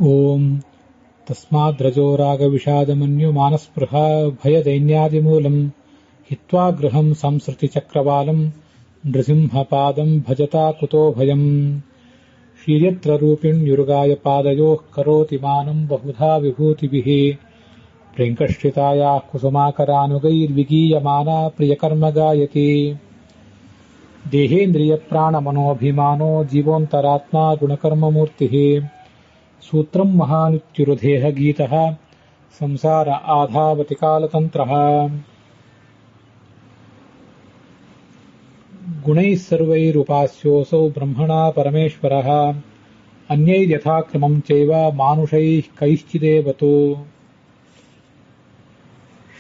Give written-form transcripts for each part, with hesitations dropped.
ओम तस्माद्रजो रागविषादमन्युमानस्पृहा भयदैन्यादिमूलम् हित्वा गृहम् संसृतिचक्रवालम् नृसिंहपादम् भजता कुतो भयम् शीर्यत्ररूपिण्युरुगाय पादयोः करोति मानम् बहुधा विभूतिभिः प्रेङ्कश्चितायाः कुसुमाकरानुगैर्विगीयमाना प्रियकर्म गायति देहेन्द्रियप्राणमनोऽभिमानो जीवोऽन्तरात्मा गुणकर्ममूर्तिः सूत्रम् महानित्युरुधेह गीतः संसार आधावति कालतन्त्रः गुणैः सर्वैरुपास्योऽसौ ब्रह्मणा परमेश्वरः अन्यैर्यथाक्रमम् चैव मानुषैः कैश्चिदेवतो।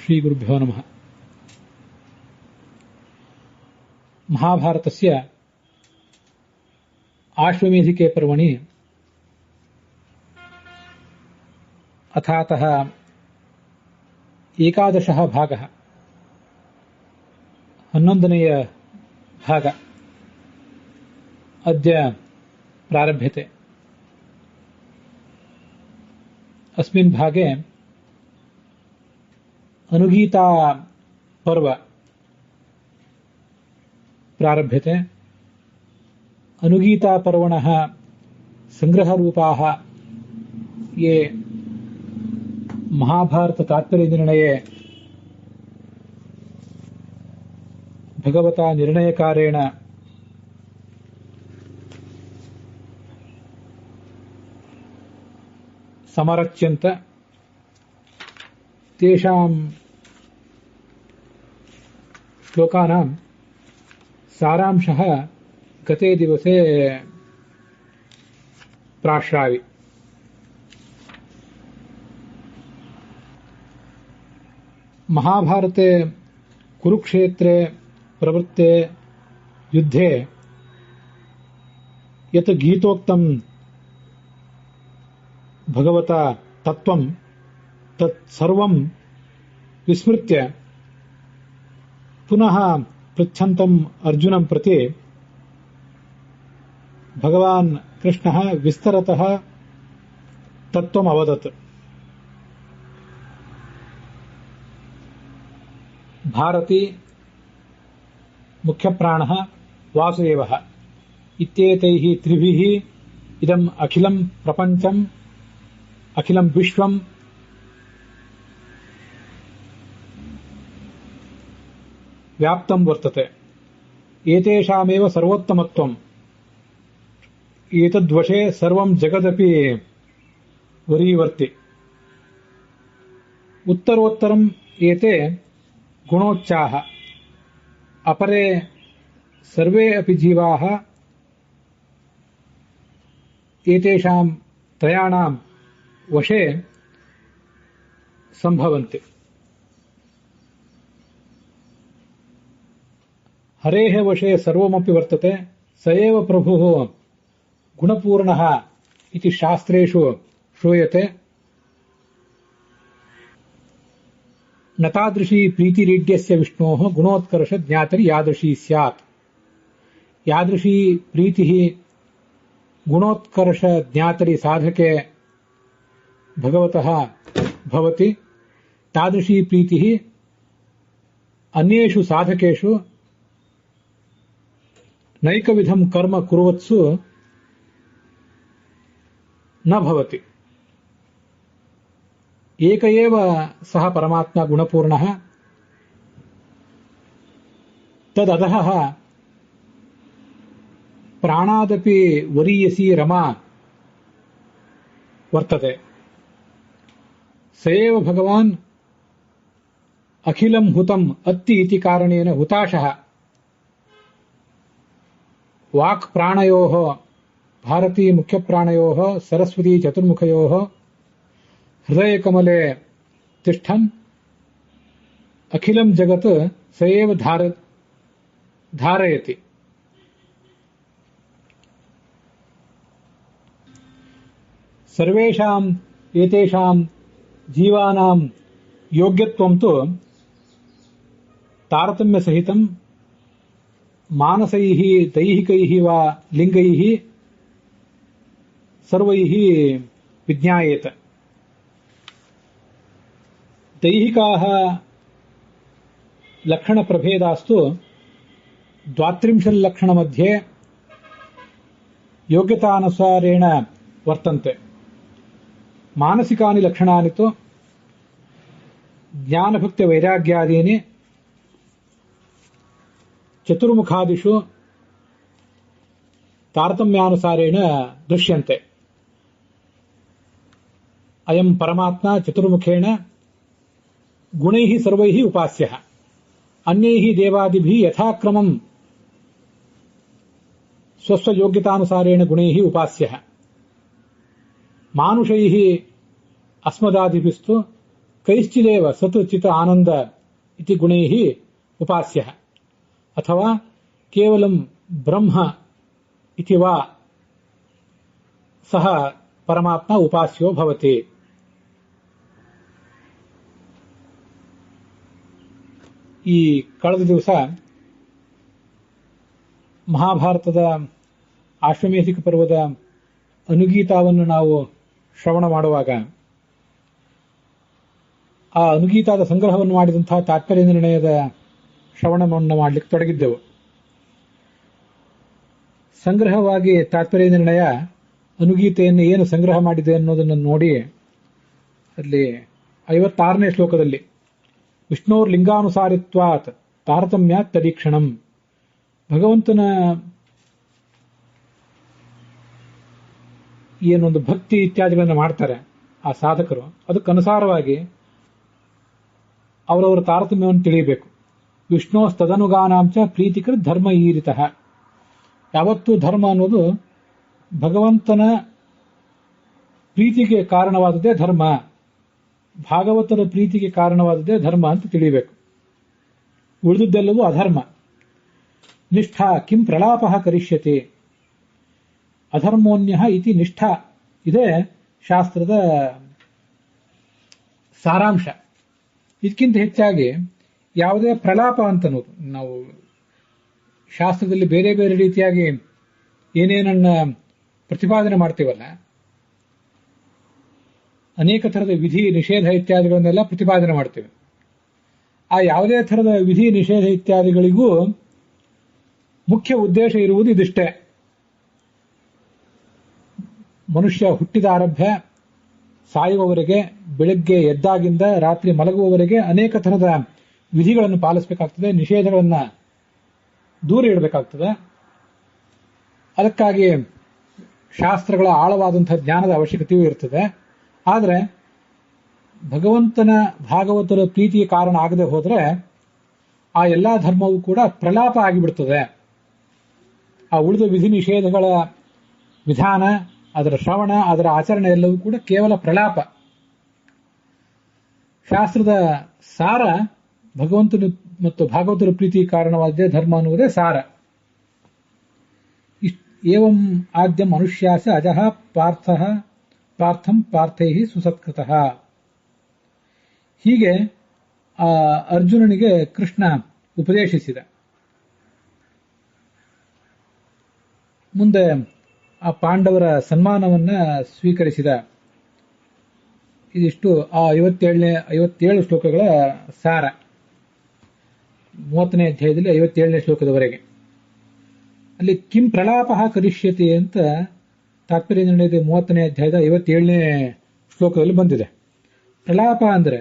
श्रीगुरुभ्यो नमः। महाभारतस्य आश्वमेधिके पर्वणि अथातः 11 भागः 11नेय भाग अद्य प्रारभ्यते। अस्मिन् भागे अनुगीता पर्व प्रारभ्यते। अनुगीता पर्वणः संग्रहरूपाः ये महाभारत तात्पर्यनिर्णये भगवता निर्णयकारेण समरच्यन्त तेषां श्लोकानां सारांशः गते दिवसे प्राश्रावि। महाभारते कुरुक्षेत्रे प्रवृत्ते युद्धे यत् गीतोक्तं भगवता तत्त्वं तत् सर्वं विस्मृत्य पुनः पृच्छन्तम् अर्जुनं प्रति भगवान् कृष्णः विस्तरतः तत्त्वम् अवदत्। भारती मुख्यप्राणः वासुदेवः इत्येतैः त्रिभिः इदम् अखिलं प्रपञ्चम् अखिलं विश्वं व्याप्तं वर्तते। एतेषामेव सर्वोत्तमत्वम् एतद्वशे सर्वं जगदपि वरीवर्ति। उत्तरोत्तरम् एते गुणोच्चाः अपरे सर्वे अपि जीवाः एतेषां त्रयाणां वशे सम्भवन्ति। हरेः वशे सर्वमपि वर्तते, स एव प्रभुः गुणपूर्णः इति शास्त्रेषु श्रूयते। न तादृशी प्रीतिरीड्यस्य विष्णोः गुणोत्कर्ष ज्ञातरि यादृशी स्यात्। यादृशी प्रीतिः गुणोत्कर्ष ज्ञातरि साधके भगवतः भवति, तादृशी प्रीतिः अन्येषु साधकेषु नैकविधं कर्म कुर्वत्सु न भवति। एक एव सः परमात्मा गुणपूर्णः, तदधः प्राणादपि वरीयसी रमा वर्तते। स एव भगवान् अखिलं हुतम् अत्ति इति कारणेन हुताशः वाक् प्राणयोः भारती मुख्यप्राणयोः सरस्वती चतुर्मुखयोः हृदयकमले तिष्ठन् अखिलं जगत् स एव धारयति। सर्वेषाम् एतेषां जीवानां योग्यत्वं तु तारतम्यसहितं मानसैः दैहिकैः वा लिङ्गैः सर्वैः ವಿಜ್ಞಾಯೇತ. ದೈಹಿಕಾಃ ಲಕ್ಷಣಪ್ರಭೇದಾಸ್ತು 32 ಲಕ್ಷಣमध्ये ಯೋಗ್ಯತಾನುಸಾರೇಣ ವರ್ತಂತೆ. ಮಾನಸಿಕಾನಿ ಲಕ್ಷಣಾನಿ ತು ಜ್ಞಾನಭಕ್ತಿ ವೈರಾಗ್ಯಾದೀನಿ ಚತುರ್ಮುಖಾದಿಷು ತಾರತಮ್ಯಾನುಸಾರೇಣ ದೃಶ್ಯಂತೆ. ಅಯಂ ಪರಮಾತ್ಮ ಚತುರ್ಮುಖೇಣ ಗುಣೈಃ ಸರ್ವೈಃ ಉಪಾಸ್ಯಃ ಅನ್ಯೈಃ ದೇವಾದಿಭಿಃ ಯಥಾಕ್ರಮಂ ಸ್ವಸ್ವಯೋಗ್ಯತಾನುಸಾರೇಣ ಗುಣೈಃ ಉಪಾಸ್ಯಃ ಮಾನುಷೈಃ ಅಸ್ಮದಾದಿಭಿಸ್ತು ಕೈಶ್ಚಿದೇವ ಸತ್ ಚಿತ್ ಆನಂದ ಇತಿ ಗುಣೈಃ ಉಪಾಸ್ಯಃ ಅಥವಾ ಕೇವಲಂ ಬ್ರಹ್ಮ ಇತಿ ವಾ ಸಹ ಪರಮಾತ್ಮ ಉಪಾಸ್ಯೋ ಭವತಿ. ಈ ಕಳೆದ ದಿವಸ ಮಹಾಭಾರತದ ಆಶ್ವಮೇಧಿಕ ಪರ್ವದ ಅನುಗೀತಾವನ್ನು ನಾವು ಶ್ರವಣ ಮಾಡುವಾಗ ಆ ಅನುಗೀತಾದ ಸಂಗ್ರಹವನ್ನು ಮಾಡಿದಂತಹ ತಾತ್ಪರ್ಯ ನಿರ್ಣಯದ ಶ್ರವಣವನ್ನು ಮಾಡಲಿಕ್ಕೆ ತೊಡಗಿದ್ದೆವು. ಸಂಗ್ರಹವಾಗಿ ತಾತ್ಪರ್ಯ ನಿರ್ಣಯ ಅನುಗೀತೆಯನ್ನು ಏನು ಸಂಗ್ರಹ ಮಾಡಿದೆ ಅನ್ನೋದನ್ನು ನೋಡಿ ಅಲ್ಲಿ 56ನೇ ಶ್ಲೋಕದಲ್ಲಿ ವಿಷ್ಣೋರ್ ಲಿಂಗಾನುಸಾರಿತ್ವಾತ್ ತಾರತಮ್ಯಾತ್ ತದೀಕ್ಷಣಂ, ಭಗವಂತನ ಏನೊಂದು ಭಕ್ತಿ ಇತ್ಯಾದಿಗಳನ್ನು ಮಾಡ್ತಾರೆ ಆ ಸಾಧಕರು, ಅದಕ್ಕನುಸಾರವಾಗಿ ಅವರವರ ತಾರತಮ್ಯವನ್ನು ತಿಳಿಯಬೇಕು. ವಿಷ್ಣೋಸ್ತದನುಗಾನಾಂಚ ಪ್ರೀತಿಕೃ ಧರ್ಮ ಈರಿತಃ. ಯಾವತ್ತೂ ಧರ್ಮ ಅನ್ನೋದು ಭಗವಂತನ ಪ್ರೀತಿಗೆ ಕಾರಣವಾದದ್ದೇ ಧರ್ಮ, ಭಾಗವತರ ಪ್ರೀತಿಗೆ ಕಾರಣವಾದದ್ದೇ ಧರ್ಮ ಅಂತ ತಿಳಿಯಬೇಕು. ಉಳಿದುದೆಲ್ಲವೂ ಅಧರ್ಮ. ನಿಷ್ಠಾ ಕಿಂ ಪ್ರಲಾಪಃ ಕರಿಷ್ಯತೆ ಅಧರ್ಮೋನ್ಯಃ ಇತಿ ನಿಷ್ಠಾ. ಇದೇ ಶಾಸ್ತ್ರದ ಸಾರಾಂಶ. ಇದಕ್ಕಿಂತ ಹೆಚ್ಚಾಗಿ ಯಾವುದೇ ಪ್ರಲಾಪ ಅಂತನ್ನೋದು, ನಾವು ಶಾಸ್ತ್ರದಲ್ಲಿ ಬೇರೆ ಬೇರೆ ರೀತಿಯಾಗಿ ಏನೇನನ್ನ ಪ್ರತಿಪಾದನೆ ಮಾಡ್ತೀವಲ್ಲ, ಅನೇಕ ಥರದ ವಿಧಿ ನಿಷೇಧ ಇತ್ಯಾದಿಗಳನ್ನೆಲ್ಲ ಪ್ರತಿಪಾದನೆ ಮಾಡ್ತೇವೆ. ಆ ಯಾವುದೇ ಥರದ ವಿಧಿ ನಿಷೇಧ ಇತ್ಯಾದಿಗಳಿಗೂ ಮುಖ್ಯ ಉದ್ದೇಶ ಇರುವುದು ಇದಿಷ್ಟೇ. ಮನುಷ್ಯ ಹುಟ್ಟಿದ ಆರಭ್ಯ ಸಾಯುವವರೆಗೆ, ಬೆಳಗ್ಗೆ ಎದ್ದಾಗಿಂದ ರಾತ್ರಿ ಮಲಗುವವರೆಗೆ ಅನೇಕ ಥರದ ವಿಧಿಗಳನ್ನು ಪಾಲಿಸಬೇಕಾಗ್ತದೆ, ನಿಷೇಧಗಳನ್ನು ದೂರ ಇಡಬೇಕಾಗ್ತದೆ. ಅದಕ್ಕಾಗಿ ಶಾಸ್ತ್ರಗಳ ಆಳವಾದಂತಹ ಜ್ಞಾನದ ಅವಶ್ಯಕತೆಯೂ ಇರ್ತದೆ. ಆದರೆ ಭಗವಂತನ ಭಾಗವತರ ಪ್ರೀತಿಗೆ ಕಾರಣ ಆಗದೆ ಹೋದರೆ ಆ ಎಲ್ಲಾ ಧರ್ಮವೂ ಕೂಡ ಪ್ರಲಾಪ ಆಗಿಬಿಡ್ತದೆ. ಆ ಉಳಿದ ವಿಧಿ ನಿಷೇಧಗಳ ವಿಧಾನ, ಅದರ ಶ್ರವಣ, ಅದರ ಆಚರಣೆ ಎಲ್ಲವೂ ಕೂಡ ಕೇವಲ ಪ್ರಲಾಪ. ಶಾಸ್ತ್ರದ ಸಾರ ಭಗವಂತನ ಮತ್ತು ಭಾಗವತರ ಪ್ರೀತಿಗೆ ಕಾರಣವಾದ ಧರ್ಮ ಅನ್ನುವುದೇ ಸಾರ. ಏವಂ ಆದ್ಯ ಮನುಷ್ಯಾಸ ಅಜಃ ಪಾರ್ಥಂ ಪಾರ್ಥೈಃ ಸುಸತ್ಕೃತಃ. ಹೀಗೆ ಅರ್ಜುನನಿಗೆ ಕೃಷ್ಣ ಉಪದೇಶಿಸಿದ. ಮುಂದೆ ಆ ಪಾಂಡವರ ಸನ್ಮಾನವನ್ನ ಸ್ವೀಕರಿಸಿದ. ಇದಿಷ್ಟು ಆ 57 ಶ್ಲೋಕಗಳ ಸಾರ. 30ನೇ ಅಧ್ಯಾಯದಲ್ಲಿ 57ನೇ ಶ್ಲೋಕದವರೆಗೆ. ಅಲ್ಲಿ ಕಿಂ ಪ್ರಲಾಪಃ ಕರಿಷ್ಯತೆ ಅಂತ ತಾತ್ಪರ್ಯ ನಿರ್ಣಯದ 30ನೇ ಅಧ್ಯಾಯದ 57ನೇ ಶ್ಲೋಕದಲ್ಲಿ ಬಂದಿದೆ. ಪ್ರಲಾಪ ಅಂದ್ರೆ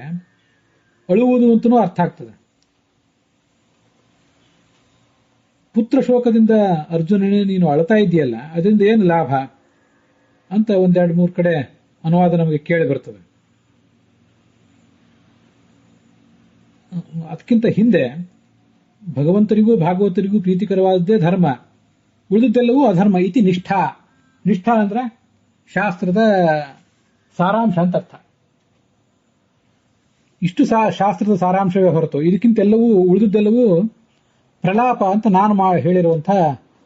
ಅಳುವುದು ಅಂತನೂ ಅರ್ಥ ಆಗ್ತದೆ. ಪುತ್ರ ಶೋಕದಿಂದ ಅರ್ಜುನನೇ ನೀನು ಅಳ್ತಾ ಇದೆಯಲ್ಲ, ಅದರಿಂದ ಏನು ಲಾಭ ಅಂತ 1-2-3 ಕಡೆ ಅನುವಾದ ನಮಗೆ ಕೇಳಿ ಬರ್ತದೆ. ಅದಕ್ಕಿಂತ ಹಿಂದೆ ಭಗವಂತರಿಗೂ ಭಾಗವತರಿಗೂ ಪ್ರೀತಿಕರವಾದದ್ದೇ ಧರ್ಮ, ಉಳಿದದ್ದೆಲ್ಲವೂ ಅಧರ್ಮ. ಇತಿ ನಿಷ್ಠಾ. ನಿಷ್ಠಾ ಅಂದ್ರೆ ಶಾಸ್ತ್ರದ ಸಾರಾಂಶ ಅಂತ ಅರ್ಥ. ಇಷ್ಟು ಶಾಸ್ತ್ರದ ಸಾರಾಂಶವೇ ಹೊರತು ಇದಕ್ಕಿಂತೆಲ್ಲವೂ ಉಳಿದದ್ದೆಲ್ಲವೂ ಪ್ರಲಾಪ ಅಂತ ನಾನು ಹೇಳಿರುವಂತಹ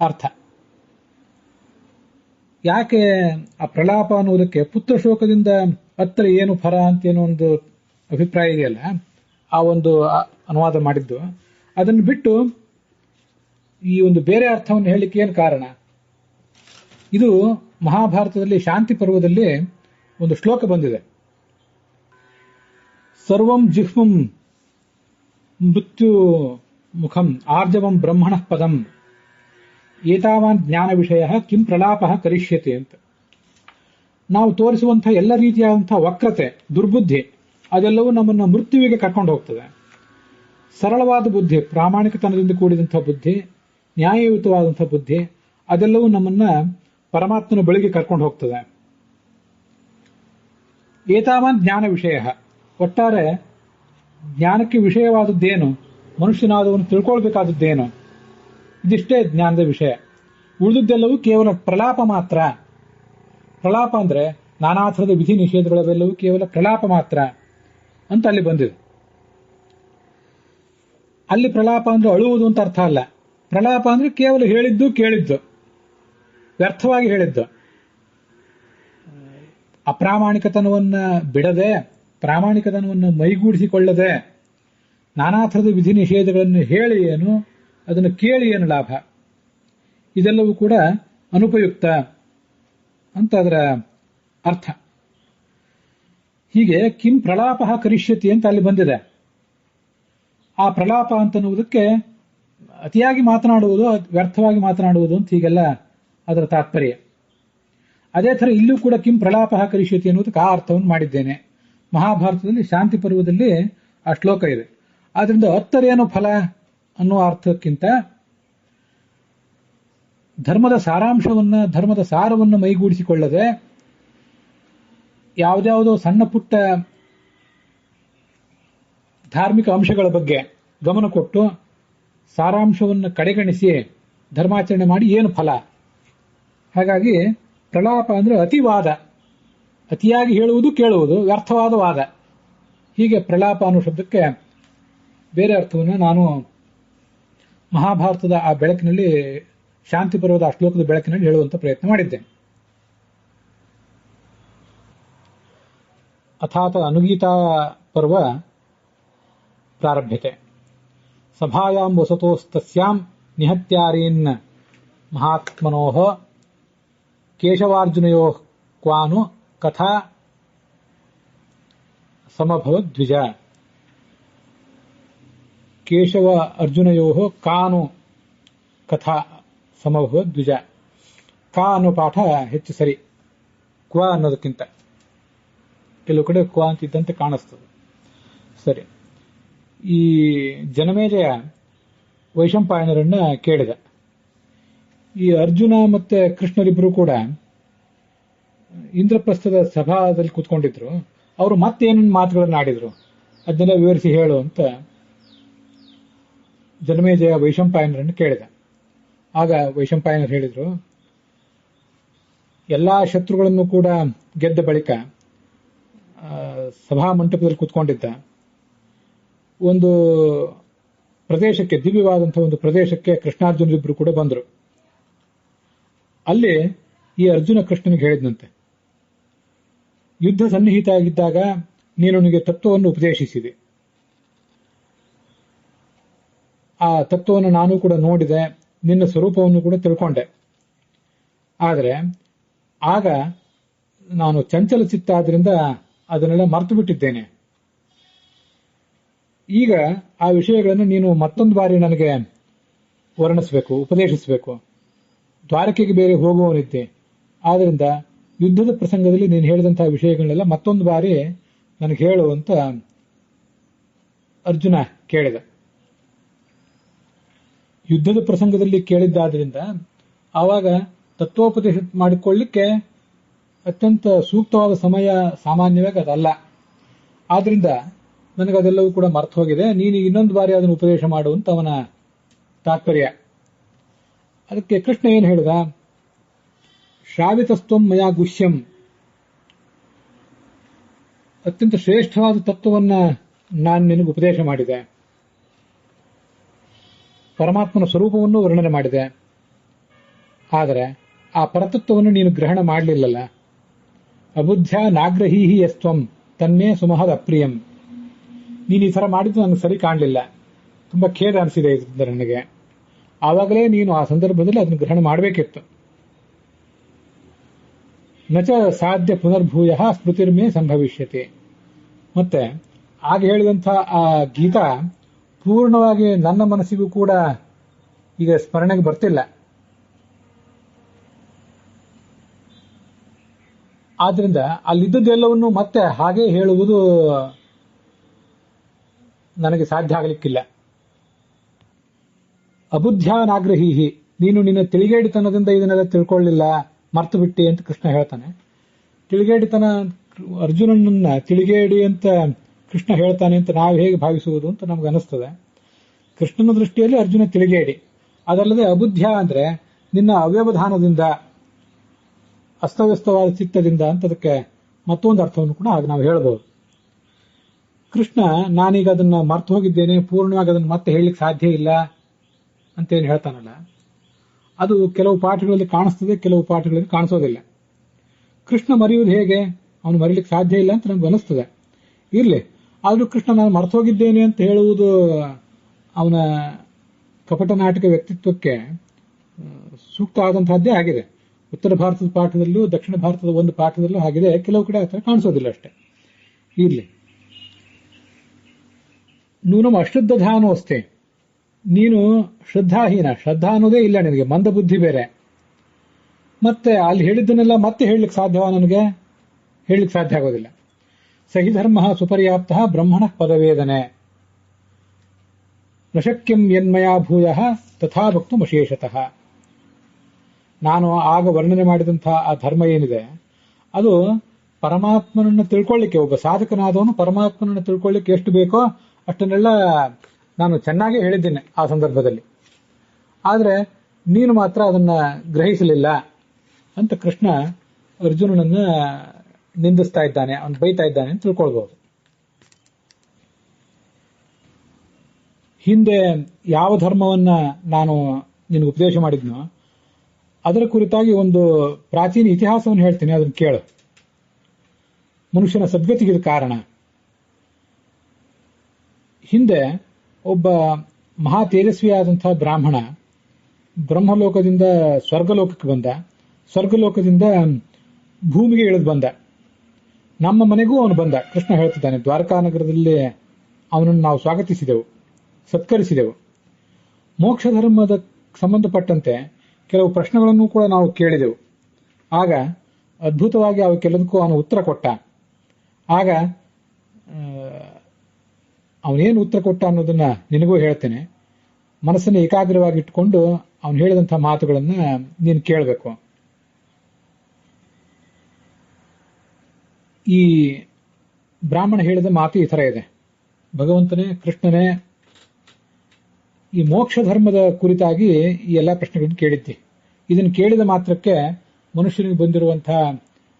ಅರ್ಥ. ಯಾಕೆ ಆ ಪ್ರಲಾಪ ಅನ್ನುವುದಕ್ಕೆ ಪುತ್ರ ಶೋಕದಿಂದ ಅತ್ರ ಏನು ಫರ ಅಂತ ಏನೋ ಒಂದು ಅಭಿಪ್ರಾಯ ಇದೆಯಲ್ಲ, ಆ ಒಂದು ಅನುವಾದ ಮಾಡಿದ್ದು. ಅದನ್ನು ಬಿಟ್ಟು ಈ ಒಂದು ಬೇರೆ ಅರ್ಥವನ್ನು ಹೇಳಲಿಕ್ಕೆ ಏನು ಕಾರಣ? ಇದು ಮಹಾಭಾರತದಲ್ಲಿ ಶಾಂತಿ ಪರ್ವದಲ್ಲಿ ಒಂದು ಶ್ಲೋಕ ಬಂದಿದೆ. ಸರ್ವಂ ಜಿಹ್ಮಂ ಮೃತ್ಯು ಮುಖಂ ಆರ್ಜವಂ ಬ್ರಹ್ಮಣಃ ಪದಂ ಏತಾವಾನ್ ಜ್ಞಾನ ವಿಷಯ ಕಿಂ ಪ್ರಲಾಪ ಕರಿಷ್ಯತೆ ಅಂತ. ನಾವು ತೋರಿಸುವಂತಹ ಎಲ್ಲ ರೀತಿಯಾದಂತಹ ವಕ್ರತೆ, ದುರ್ಬುದ್ಧಿ ಅದೆಲ್ಲವೂ ನಮ್ಮನ್ನು ಮೃತ್ಯುವಿಗೆ ಕರ್ಕೊಂಡು ಹೋಗ್ತದೆ. ಸರಳವಾದ ಬುದ್ಧಿ, ಪ್ರಾಮಾಣಿಕತನದಿಂದ ಕೂಡಿದಂತಹ ಬುದ್ಧಿ, ನ್ಯಾಯಯುತವಾದಂತಹ ಬುದ್ಧಿ ಅದೆಲ್ಲವೂ ನಮ್ಮನ್ನ ಪರಮಾತ್ಮನ ಬಳಿಗೆ ಕರ್ಕೊಂಡು ಹೋಗ್ತದೆ. ಏತಾವಾನ್ ಜ್ಞಾನ ವಿಷಯ, ಒಟ್ಟಾರೆ ಜ್ಞಾನಕ್ಕೆ ವಿಷಯವಾದದ್ದೇನು, ಮನುಷ್ಯನಾದವನು ತಿಳ್ಕೊಳ್ಬೇಕಾದದ್ದೇನು, ಇದಿಷ್ಟೇ ಜ್ಞಾನದ ವಿಷಯ. ಉಳಿದದ್ದೆಲ್ಲವೂ ಕೇವಲ ಪ್ರಲಾಪ ಮಾತ್ರ. ಪ್ರಲಾಪ ಅಂದ್ರೆ ನಾನಾ ಥರದ ವಿಧಿ ನಿಷೇಧಗಳೆಲ್ಲವೂ ಕೇವಲ ಪ್ರಲಾಪ ಮಾತ್ರ ಅಂತ ಅಲ್ಲಿ ಬಂದಿದೆ. ಅಲ್ಲಿ ಪ್ರಲಾಪ ಅಂದ್ರೆ ಅಳುವುದು ಅಂತ ಅರ್ಥ ಅಲ್ಲ. ಪ್ರಲಾಪ ಅಂದ್ರೆ ಕೇವಲ ಹೇಳಿದ್ದು ಕೇಳಿದ್ದು, ವ್ಯರ್ಥವಾಗಿ ಹೇಳಿದ್ದು. ಅಪ್ರಾಮಾಣಿಕತನವನ್ನ ಬಿಡದೆ, ಪ್ರಾಮಾಣಿಕತನವನ್ನು ಮೈಗೂಡಿಸಿಕೊಳ್ಳದೆ ನಾನಾ ಥರದ ವಿಧಿ ನಿಷೇಧಗಳನ್ನು ಹೇಳಿ ಏನು, ಅದನ್ನು ಕೇಳಿ ಏನು ಲಾಭ, ಇದೆಲ್ಲವೂ ಕೂಡ ಅನುಪಯುಕ್ತ ಅಂತ ಅದರ ಅರ್ಥ. ಹೀಗೆ ಕಿಂ ಪ್ರಲಾಪ ಕರಿಷ್ಯತಿ ಅಂತ ಅಲ್ಲಿ ಬಂದಿದೆ. ಆ ಪ್ರಲಾಪ ಅಂತನ್ನುವುದಕ್ಕೆ ಅತಿಯಾಗಿ ಮಾತನಾಡುವುದು, ವ್ಯರ್ಥವಾಗಿ ಮಾತನಾಡುವುದು ಅಂತ ಹೀಗೆಲ್ಲ ಅದರ ತಾತ್ಪರ್ಯ. ಅದೇ ಥರ ಇಲ್ಲೂ ಕೂಡ ಕಿಂ ಪ್ರಲಾಪ ಕರಿಷ್ಯತಿ ಅನ್ನುವುದಕ್ಕೆ ಆ ಅರ್ಥವನ್ನು ಮಾಡಿದ್ದೇನೆ. ಮಹಾಭಾರತದಲ್ಲಿ ಶಾಂತಿ ಪರ್ವದಲ್ಲಿ ಆ ಶ್ಲೋಕ ಇದೆ. ಆದ್ರಿಂದ ಅತ್ತರೇನು ಫಲ ಅನ್ನುವ ಅರ್ಥಕ್ಕಿಂತ ಧರ್ಮದ ಸಾರಾಂಶವನ್ನ, ಧರ್ಮದ ಸಾರವನ್ನು ಮೈಗೂಡಿಸಿಕೊಳ್ಳದೆ ಯಾವುದ್ಯಾವುದೋ ಸಣ್ಣ ಪುಟ್ಟ ಧಾರ್ಮಿಕ ಅಂಶಗಳ ಬಗ್ಗೆ ಗಮನ ಕೊಟ್ಟು ಸಾರಾಂಶವನ್ನು ಕಡೆಗಣಿಸಿ ಧರ್ಮಾಚರಣೆ ಮಾಡಿ ಏನು ಫಲ. ಹಾಗಾಗಿ ಪ್ರಲಾಪ ಅಂದ್ರೆ ಅತಿವಾದ, ಅತಿಯಾಗಿ ಹೇಳುವುದು ಕೇಳುವುದು, ವ್ಯರ್ಥವಾದ ವಾದ. ಹೀಗೆ ಪ್ರಲಾಪ ಅನ್ನೋ ಶಬ್ದಕ್ಕೆ ಬೇರೆ ಅರ್ಥವನ್ನು ನಾನು ಮಹಾಭಾರತದ ಆ ಬೆಳಕಿನಲ್ಲಿ, ಶಾಂತಿ ಪರ್ವದ ಆ ಶ್ಲೋಕದ ಬೆಳಕಿನಲ್ಲಿ ಹೇಳುವಂತ ಪ್ರಯತ್ನ ಮಾಡಿದ್ದೇನೆ. ಅಥಾತ ಅನುಗೀತಾ ಪರ್ವ ಪ್ರಾರಭ್ಯತೆ. ಸಭಾಯಾಂ ವಸತೋಸ್ತಸ್ಯಾಂ ನಿಹತ್ಯಾರೀನ್ ಮಹಾತ್ಮನೋಃ ಕೇಶವಾರ್ಜುನಯೋಃ ಕ್ವಾನು ಕಥಾ ಸಮಭವದ್ ದ್ವಿಜ. ಕೇಶವ ಅರ್ಜುನಯೋಃ ಕಾನು ಕಥಾ ಸಮಭವದ್ ದ್ವಿಜ. ಕಾ ಅನ್ನೋ ಪಾಠ ಹೆಚ್ಚು ಸರಿ, ಕ್ವ ಅನ್ನೋದಕ್ಕಿಂತ. ಕೆಲವು ಕಡೆ ಕ್ವ ಅಂತಿದ್ದಂತೆ ಕಾಣಿಸ್ತದೆ. ಸರಿ. ಈ ಜನಮೇಜಯ ವೈಶಂಪಾಯನರನ್ನ ಕೇಳಿದ. ಈ ಅರ್ಜುನ ಮತ್ತೆ ಕೃಷ್ಣರಿಬ್ಬರು ಕೂಡ ಇಂದ್ರಪ್ರಸ್ಥದ ಸಭಾದಲ್ಲಿ ಕೂತ್ಕೊಂಡಿದ್ರು. ಅವರು ಮತ್ತೇನೇನು ಮಾತುಗಳನ್ನು ಆಡಿದ್ರು ಅದನ್ನೆಲ್ಲ ವಿವರಿಸಿ ಹೇಳು ಅಂತ ಜನಮೇಜಯ ವೈಶಂಪಾಯನರನ್ನು ಕೇಳಿದ. ಆಗ ವೈಶಂಪಾಯನರು ಹೇಳಿದ್ರು, ಎಲ್ಲಾ ಶತ್ರುಗಳನ್ನು ಕೂಡ ಗೆದ್ದ ಬಳಿಕ ಸಭಾ ಮಂಟಪದಲ್ಲಿ ಕೂತ್ಕೊಂಡಿದ್ದ. ಒಂದು ಪ್ರದೇಶಕ್ಕೆ, ದಿವ್ಯವಾದಂತಹ ಒಂದು ಪ್ರದೇಶಕ್ಕೆ ಕೃಷ್ಣಾರ್ಜುನರಿಬ್ಬರು ಕೂಡ ಬಂದರು. ಅಲ್ಲಿ ಈ ಅರ್ಜುನ ಕೃಷ್ಣನಿಗೆ ಹೇಳಿದಂತೆ, ಯುದ್ಧ ಸನ್ನಿಹಿತ ಆಗಿದ್ದಾಗ ನೀನು ನನಗೆ ತತ್ವವನ್ನು ಉಪದೇಶಿಸಿದೆ. ಆ ತತ್ವವನ್ನು ನಾನು ಕೂಡ ನೋಡಿದೆ, ನಿನ್ನ ಸ್ವರೂಪವನ್ನು ಕೂಡ ತಿಳ್ಕೊಂಡೆ. ಆದರೆ ಆಗ ನಾನು ಚಂಚಲ ಚಿತ್ತ ಆದ್ರಿಂದ ಅದನ್ನೆಲ್ಲ ಮರೆತು ಬಿಟ್ಟಿದ್ದೇನೆ. ಈಗ ಆ ವಿಷಯಗಳನ್ನು ನೀನು ಮತ್ತೊಂದು ಬಾರಿ ನನಗೆ ವರ್ಣಿಸಬೇಕು, ಉಪದೇಶಿಸಬೇಕು. ದ್ವಾರಕೆಗೆ ಬೇರೆ ಹೋಗುವವನಿದ್ದೆ, ಆದ್ರಿಂದ ಯುದ್ಧದ ಪ್ರಸಂಗದಲ್ಲಿ ನೀನು ಹೇಳಿದಂತಹ ವಿಷಯಗಳನ್ನೆಲ್ಲ ಮತ್ತೊಂದು ಬಾರಿ ನನಗೆ ಹೇಳು ಅಂತ ಅರ್ಜುನ ಕೇಳಿದ. ಯುದ್ಧದ ಪ್ರಸಂಗದಲ್ಲಿ ಕೇಳಿದ್ದಾದ್ರಿಂದ ಆವಾಗ ತತ್ವೋಪದೇಶ ಮಾಡಿಕೊಳ್ಳಿಕ್ಕೆ ಅತ್ಯಂತ ಸೂಕ್ತವಾದ ಸಮಯ ಸಾಮಾನ್ಯವಾಗಿ ಅದಲ್ಲ. ಆದ್ರಿಂದ ನನಗದೆಲ್ಲವೂ ಕೂಡ ಮರ್ತು ಹೋಗಿದೆ, ನೀನು ಇನ್ನೊಂದು ಬಾರಿ ಅದನ್ನು ಉಪದೇಶ ಮಾಡುವಂತ ಅವನ ತಾತ್ಪರ್ಯ. ಅದಕ್ಕೆ ಕೃಷ್ಣ ಏನು ಹೇಳಿದ, ಶ್ರಾವಿತಸ್ತ್ವಂ ಮಯಾ ಗುಹ್ಯಂ, ಅತ್ಯಂತ ಶ್ರೇಷ್ಠವಾದ ತತ್ವವನ್ನ ನಾನು ನಿನಗೆ ಉಪದೇಶ ಮಾಡಿದೆ. ಪರಮಾತ್ಮನ ಸ್ವರೂಪವನ್ನು ವರ್ಣನೆ ಮಾಡಿದೆ. ಆದರೆ ಆ ಪರತತ್ವವನ್ನು ನೀನು ಗ್ರಹಣ ಮಾಡಲಿಲ್ಲಲ್ಲ. ಅಬುದ್ಧ್ಯ ನಾಗ್ರಹೀಹಿ ಯಸ್ತ್ವಂ ತನ್ನೇ ಸುಮಹದ್ ಅಪ್ರಿಯಂ. ನೀನು ಈ ಥರ ಮಾಡಿದ್ದು ನನಗೆ ಸರಿ ಕಾಣಲಿಲ್ಲ, ತುಂಬಾ ಖೇದ ಅನಿಸಿದೆ ಇದರಿಂದ ನನಗೆ. ಆವಾಗಲೇ ನೀನು ಆ ಸಂದರ್ಭದಲ್ಲಿ ಅದನ್ನು ಗ್ರಹಣ ಮಾಡಬೇಕಿತ್ತು. ನಚ ಸಾಧ್ಯ ಪುನರ್ಭೂಯ ಸ್ಮೃತಿರ್ಮೇ ಸಂಭವಿಷ್ಯತೆ. ಮತ್ತೆ ಆಗ ಹೇಳಿದಂಥ ಆ ಗೀತಾ ಪೂರ್ಣವಾಗಿ ನನ್ನ ಮನಸ್ಸಿಗೂ ಕೂಡ ಈಗ ಸ್ಮರಣೆಗೆ ಬರ್ತಿಲ್ಲ. ಆದ್ರಿಂದ ಅಲ್ಲಿದ್ದದ್ದೆಲ್ಲವನ್ನು ಮತ್ತೆ ಹಾಗೆ ಹೇಳುವುದು ನನಗೆ ಸಾಧ್ಯ ಆಗಲಿಕ್ಕಿಲ್ಲ. ಅಬುದ್ಧ್ಯಾನಾಗ್ರಹೀಹಿ, ನೀನು ನಿನ್ನ ತಿಳಿಗೇಡಿತನದಿಂದ ಇದನ್ನೆಲ್ಲ ತಿಳ್ಕೊಳ್ಳಿಲ್ಲ, ಮರ್ತು ಬಿಟ್ಟಿ ಅಂತ ಕೃಷ್ಣ ಹೇಳ್ತಾನೆ. ತಿಳಿಗೇಡಿತನ, ಅರ್ಜುನನನ್ನ ತಿಳಿಗೇಡಿ ಅಂತ ಕೃಷ್ಣ ಹೇಳ್ತಾನೆ ಅಂತ ನಾವು ಹೇಗೆ ಭಾವಿಸುವುದು ಅಂತ ನಮ್ಗೆ ಅನಿಸ್ತದೆ. ಕೃಷ್ಣನ ದೃಷ್ಟಿಯಲ್ಲಿ ಅರ್ಜುನ ತಿಳಿಗೇಡಿ. ಅದಲ್ಲದೆ ಅಬುದ್ಧ್ಯ ಅಂದ್ರೆ ನಿನ್ನ ಅವ್ಯವಧಾನದಿಂದ, ಅಸ್ತವ್ಯಸ್ತವಾದ ಚಿತ್ತದಿಂದ ಅಂತ ಅದಕ್ಕೆ ಮತ್ತೊಂದು ಅರ್ಥವನ್ನು ಕೂಡ ಆಗ ನಾವು ಹೇಳಬಹುದು. ಕೃಷ್ಣ ನಾನೀಗ ಅದನ್ನ ಮರ್ತು ಹೋಗಿದ್ದೇನೆ, ಪೂರ್ಣವಾಗಿ ಅದನ್ನು ಮತ್ತೆ ಹೇಳಲಿಕ್ಕೆ ಸಾಧ್ಯ ಇಲ್ಲ ಅಂತೇನು ಹೇಳ್ತಾನಲ್ಲ, ಅದು ಕೆಲವು ಪಾಠಗಳಲ್ಲಿ ಕಾಣಿಸ್ತದೆ, ಕೆಲವು ಪಾಠಗಳಲ್ಲಿ ಕಾಣಿಸೋದಿಲ್ಲ. ಕೃಷ್ಣ ಮರೆಯುವುದು ಹೇಗೆ? ಅವನು ಮರೀಲಿಕ್ಕೆ ಸಾಧ್ಯ ಇಲ್ಲ ಅಂತ ನಮ್ಗೆ ಅನಿಸ್ತದೆ. ಇರ್ಲಿ, ಆದ್ರೂ ಕೃಷ್ಣ ನಾನು ಮರ್ತು ಹೋಗಿದ್ದೇನೆ ಅಂತ ಹೇಳುವುದು ಅವನ ಕಪಟ ನಾಟಕ ವ್ಯಕ್ತಿತ್ವಕ್ಕೆ ಸೂಕ್ತ ಆದಂತಹದ್ದೇ ಆಗಿದೆ. ಉತ್ತರ ಭಾರತದ ಪಾಠದಲ್ಲೂ ದಕ್ಷಿಣ ಭಾರತದ ಒಂದು ಪಾಠದಲ್ಲೂ ಆಗಿದೆ, ಕೆಲವು ಕಡೆ ಆ ಥರ ಕಾಣಿಸೋದಿಲ್ಲ ಅಷ್ಟೇ. ಇರ್ಲಿ, ನೂನಂ ಅಶ್ರದ್ಧಾನೋಸ್ತೆ, ನೀನು ಶ್ರದ್ಧಾಹೀನ, ಶ್ರದ್ಧಾ ಅನ್ನೋದೇ ಇಲ್ಲ ನಿನಗೆ, ಮಂದ ಬುದ್ಧಿ ಬೇರೆ. ಮತ್ತೆ ಅಲ್ಲಿ ಹೇಳಿದ್ದನ್ನೆಲ್ಲ ಮತ್ತೆ ಹೇಳಲಿಕ್ಕೆ ಸಾಧ್ಯವ? ನನಗೆ ಹೇಳಲಿಕ್ಕೆ ಸಾಧ್ಯ ಆಗೋದಿಲ್ಲ. ಸಹಿ ಧರ್ಮ ಸುಪರ್ಯಾಪ್ತ ಬ್ರಹ್ಮಣ ಪದವೇದನೆ ನಶಕ್ಯಂ ಯನ್ಮಯಾ ಭೂಯ ತಥಾ ಭಕ್ತು ಅಶೇಷತಃ. ನಾನು ಆಗ ವರ್ಣನೆ ಮಾಡಿದಂತಹ ಆ ಧರ್ಮ ಏನಿದೆ ಅದು ಪರಮಾತ್ಮನನ್ನು ತಿಳ್ಕೊಳ್ಳಿಕ್ಕೆ, ಒಬ್ಬ ಸಾಧಕನಾದವನು ಪರಮಾತ್ಮನನ್ನು ತಿಳ್ಕೊಳ್ಳಿಕ್ಕೆ ಎಷ್ಟು ಬೇಕೋ ಅಷ್ಟನ್ನೆಲ್ಲ ನಾನು ಚೆನ್ನಾಗೇ ಹೇಳಿದ್ದೇನೆ ಆ ಸಂದರ್ಭದಲ್ಲಿ. ಆದರೆ ನೀನು ಮಾತ್ರ ಅದನ್ನ ಗ್ರಹಿಸಲಿಲ್ಲ ಅಂತ ಕೃಷ್ಣ ಅರ್ಜುನನನ್ನ ನಿಂದಿಸ್ತಾ ಇದ್ದಾನೆ, ಅವನು ಬೈತಾ ಇದ್ದಾನೆ ಅಂತ ತಿಳ್ಕೊಳ್ಬಹುದು. ಹಿಂದೆ ಯಾವ ಧರ್ಮವನ್ನ ನಾನು ನಿನಗೆ ಉಪದೇಶ ಮಾಡಿದ್ನೋ ಅದರ ಕುರಿತಾಗಿ ಒಂದು ಪ್ರಾಚೀನ ಇತಿಹಾಸವನ್ನು ಹೇಳ್ತೀನಿ, ಅದನ್ನು ಕೇಳು. ಮನುಷ್ಯನ ಸದ್ಗತಿಗೆ ಇದು ಕಾರಣ. ಹಿಂದೆ ಒಬ್ಬ ಮಹಾ ತೇಜಸ್ವಿಯಾದಂತಹ ಬ್ರಾಹ್ಮಣ ಬ್ರಹ್ಮಲೋಕದಿಂದ ಸ್ವರ್ಗಲೋಕಕ್ಕೆ ಬಂದ, ಸ್ವರ್ಗಲೋಕದಿಂದ ಭೂಮಿಗೆ ಇಳಿದು ಬಂದ. ನಮ್ಮ ಮನೆಗೂ ಅವನು ಬಂದ. ಕೃಷ್ಣ ಹೇಳ್ತಿದ್ದಾನೆ, ದ್ವಾರಕಾ ನಗರದಲ್ಲಿ ಅವನನ್ನು ನಾವು ಸ್ವಾಗತಿಸಿದೆವು, ಸತ್ಕರಿಸಿದೆವು. ಮೋಕ್ಷ ಧರ್ಮದ ಸಂಬಂಧಪಟ್ಟಂತೆ ಕೆಲವು ಪ್ರಶ್ನೆಗಳನ್ನು ಕೂಡ ನಾವು ಕೇಳಿದೆವು. ಆಗ ಅದ್ಭುತವಾಗಿ ಅವಕ್ಕೆಲ್ಲದಕ್ಕೂ ಅವನು ಉತ್ತರ ಕೊಟ್ಟ. ಆಗ ಅವನೇನು ಉತ್ತರ ಕೊಟ್ಟ ಅನ್ನೋದನ್ನ ನಿನಗೂ ಹೇಳ್ತೇನೆ. ಮನಸ್ಸನ್ನು ಏಕಾಗ್ರವಾಗಿ ಇಟ್ಕೊಂಡು ಅವನು ಹೇಳಿದಂತಹ ಮಾತುಗಳನ್ನ ನೀನು ಕೇಳಬೇಕು. ಈ ಬ್ರಾಹ್ಮಣ ಹೇಳಿದ ಮಾತು ಈ ತರ ಇದೆ. ಭಗವಂತನೇ, ಕೃಷ್ಣನೇ, ಈ ಮೋಕ್ಷ ಧರ್ಮದ ಕುರಿತಾಗಿ ಈ ಎಲ್ಲಾ ಪ್ರಶ್ನೆಗಳನ್ನು ಕೇಳಿದ್ದಿ. ಇದನ್ನು ಕೇಳಿದ ಮಾತ್ರಕ್ಕೆ ಮನುಷ್ಯನಿಗೆ ಬಂದಿರುವಂತಹ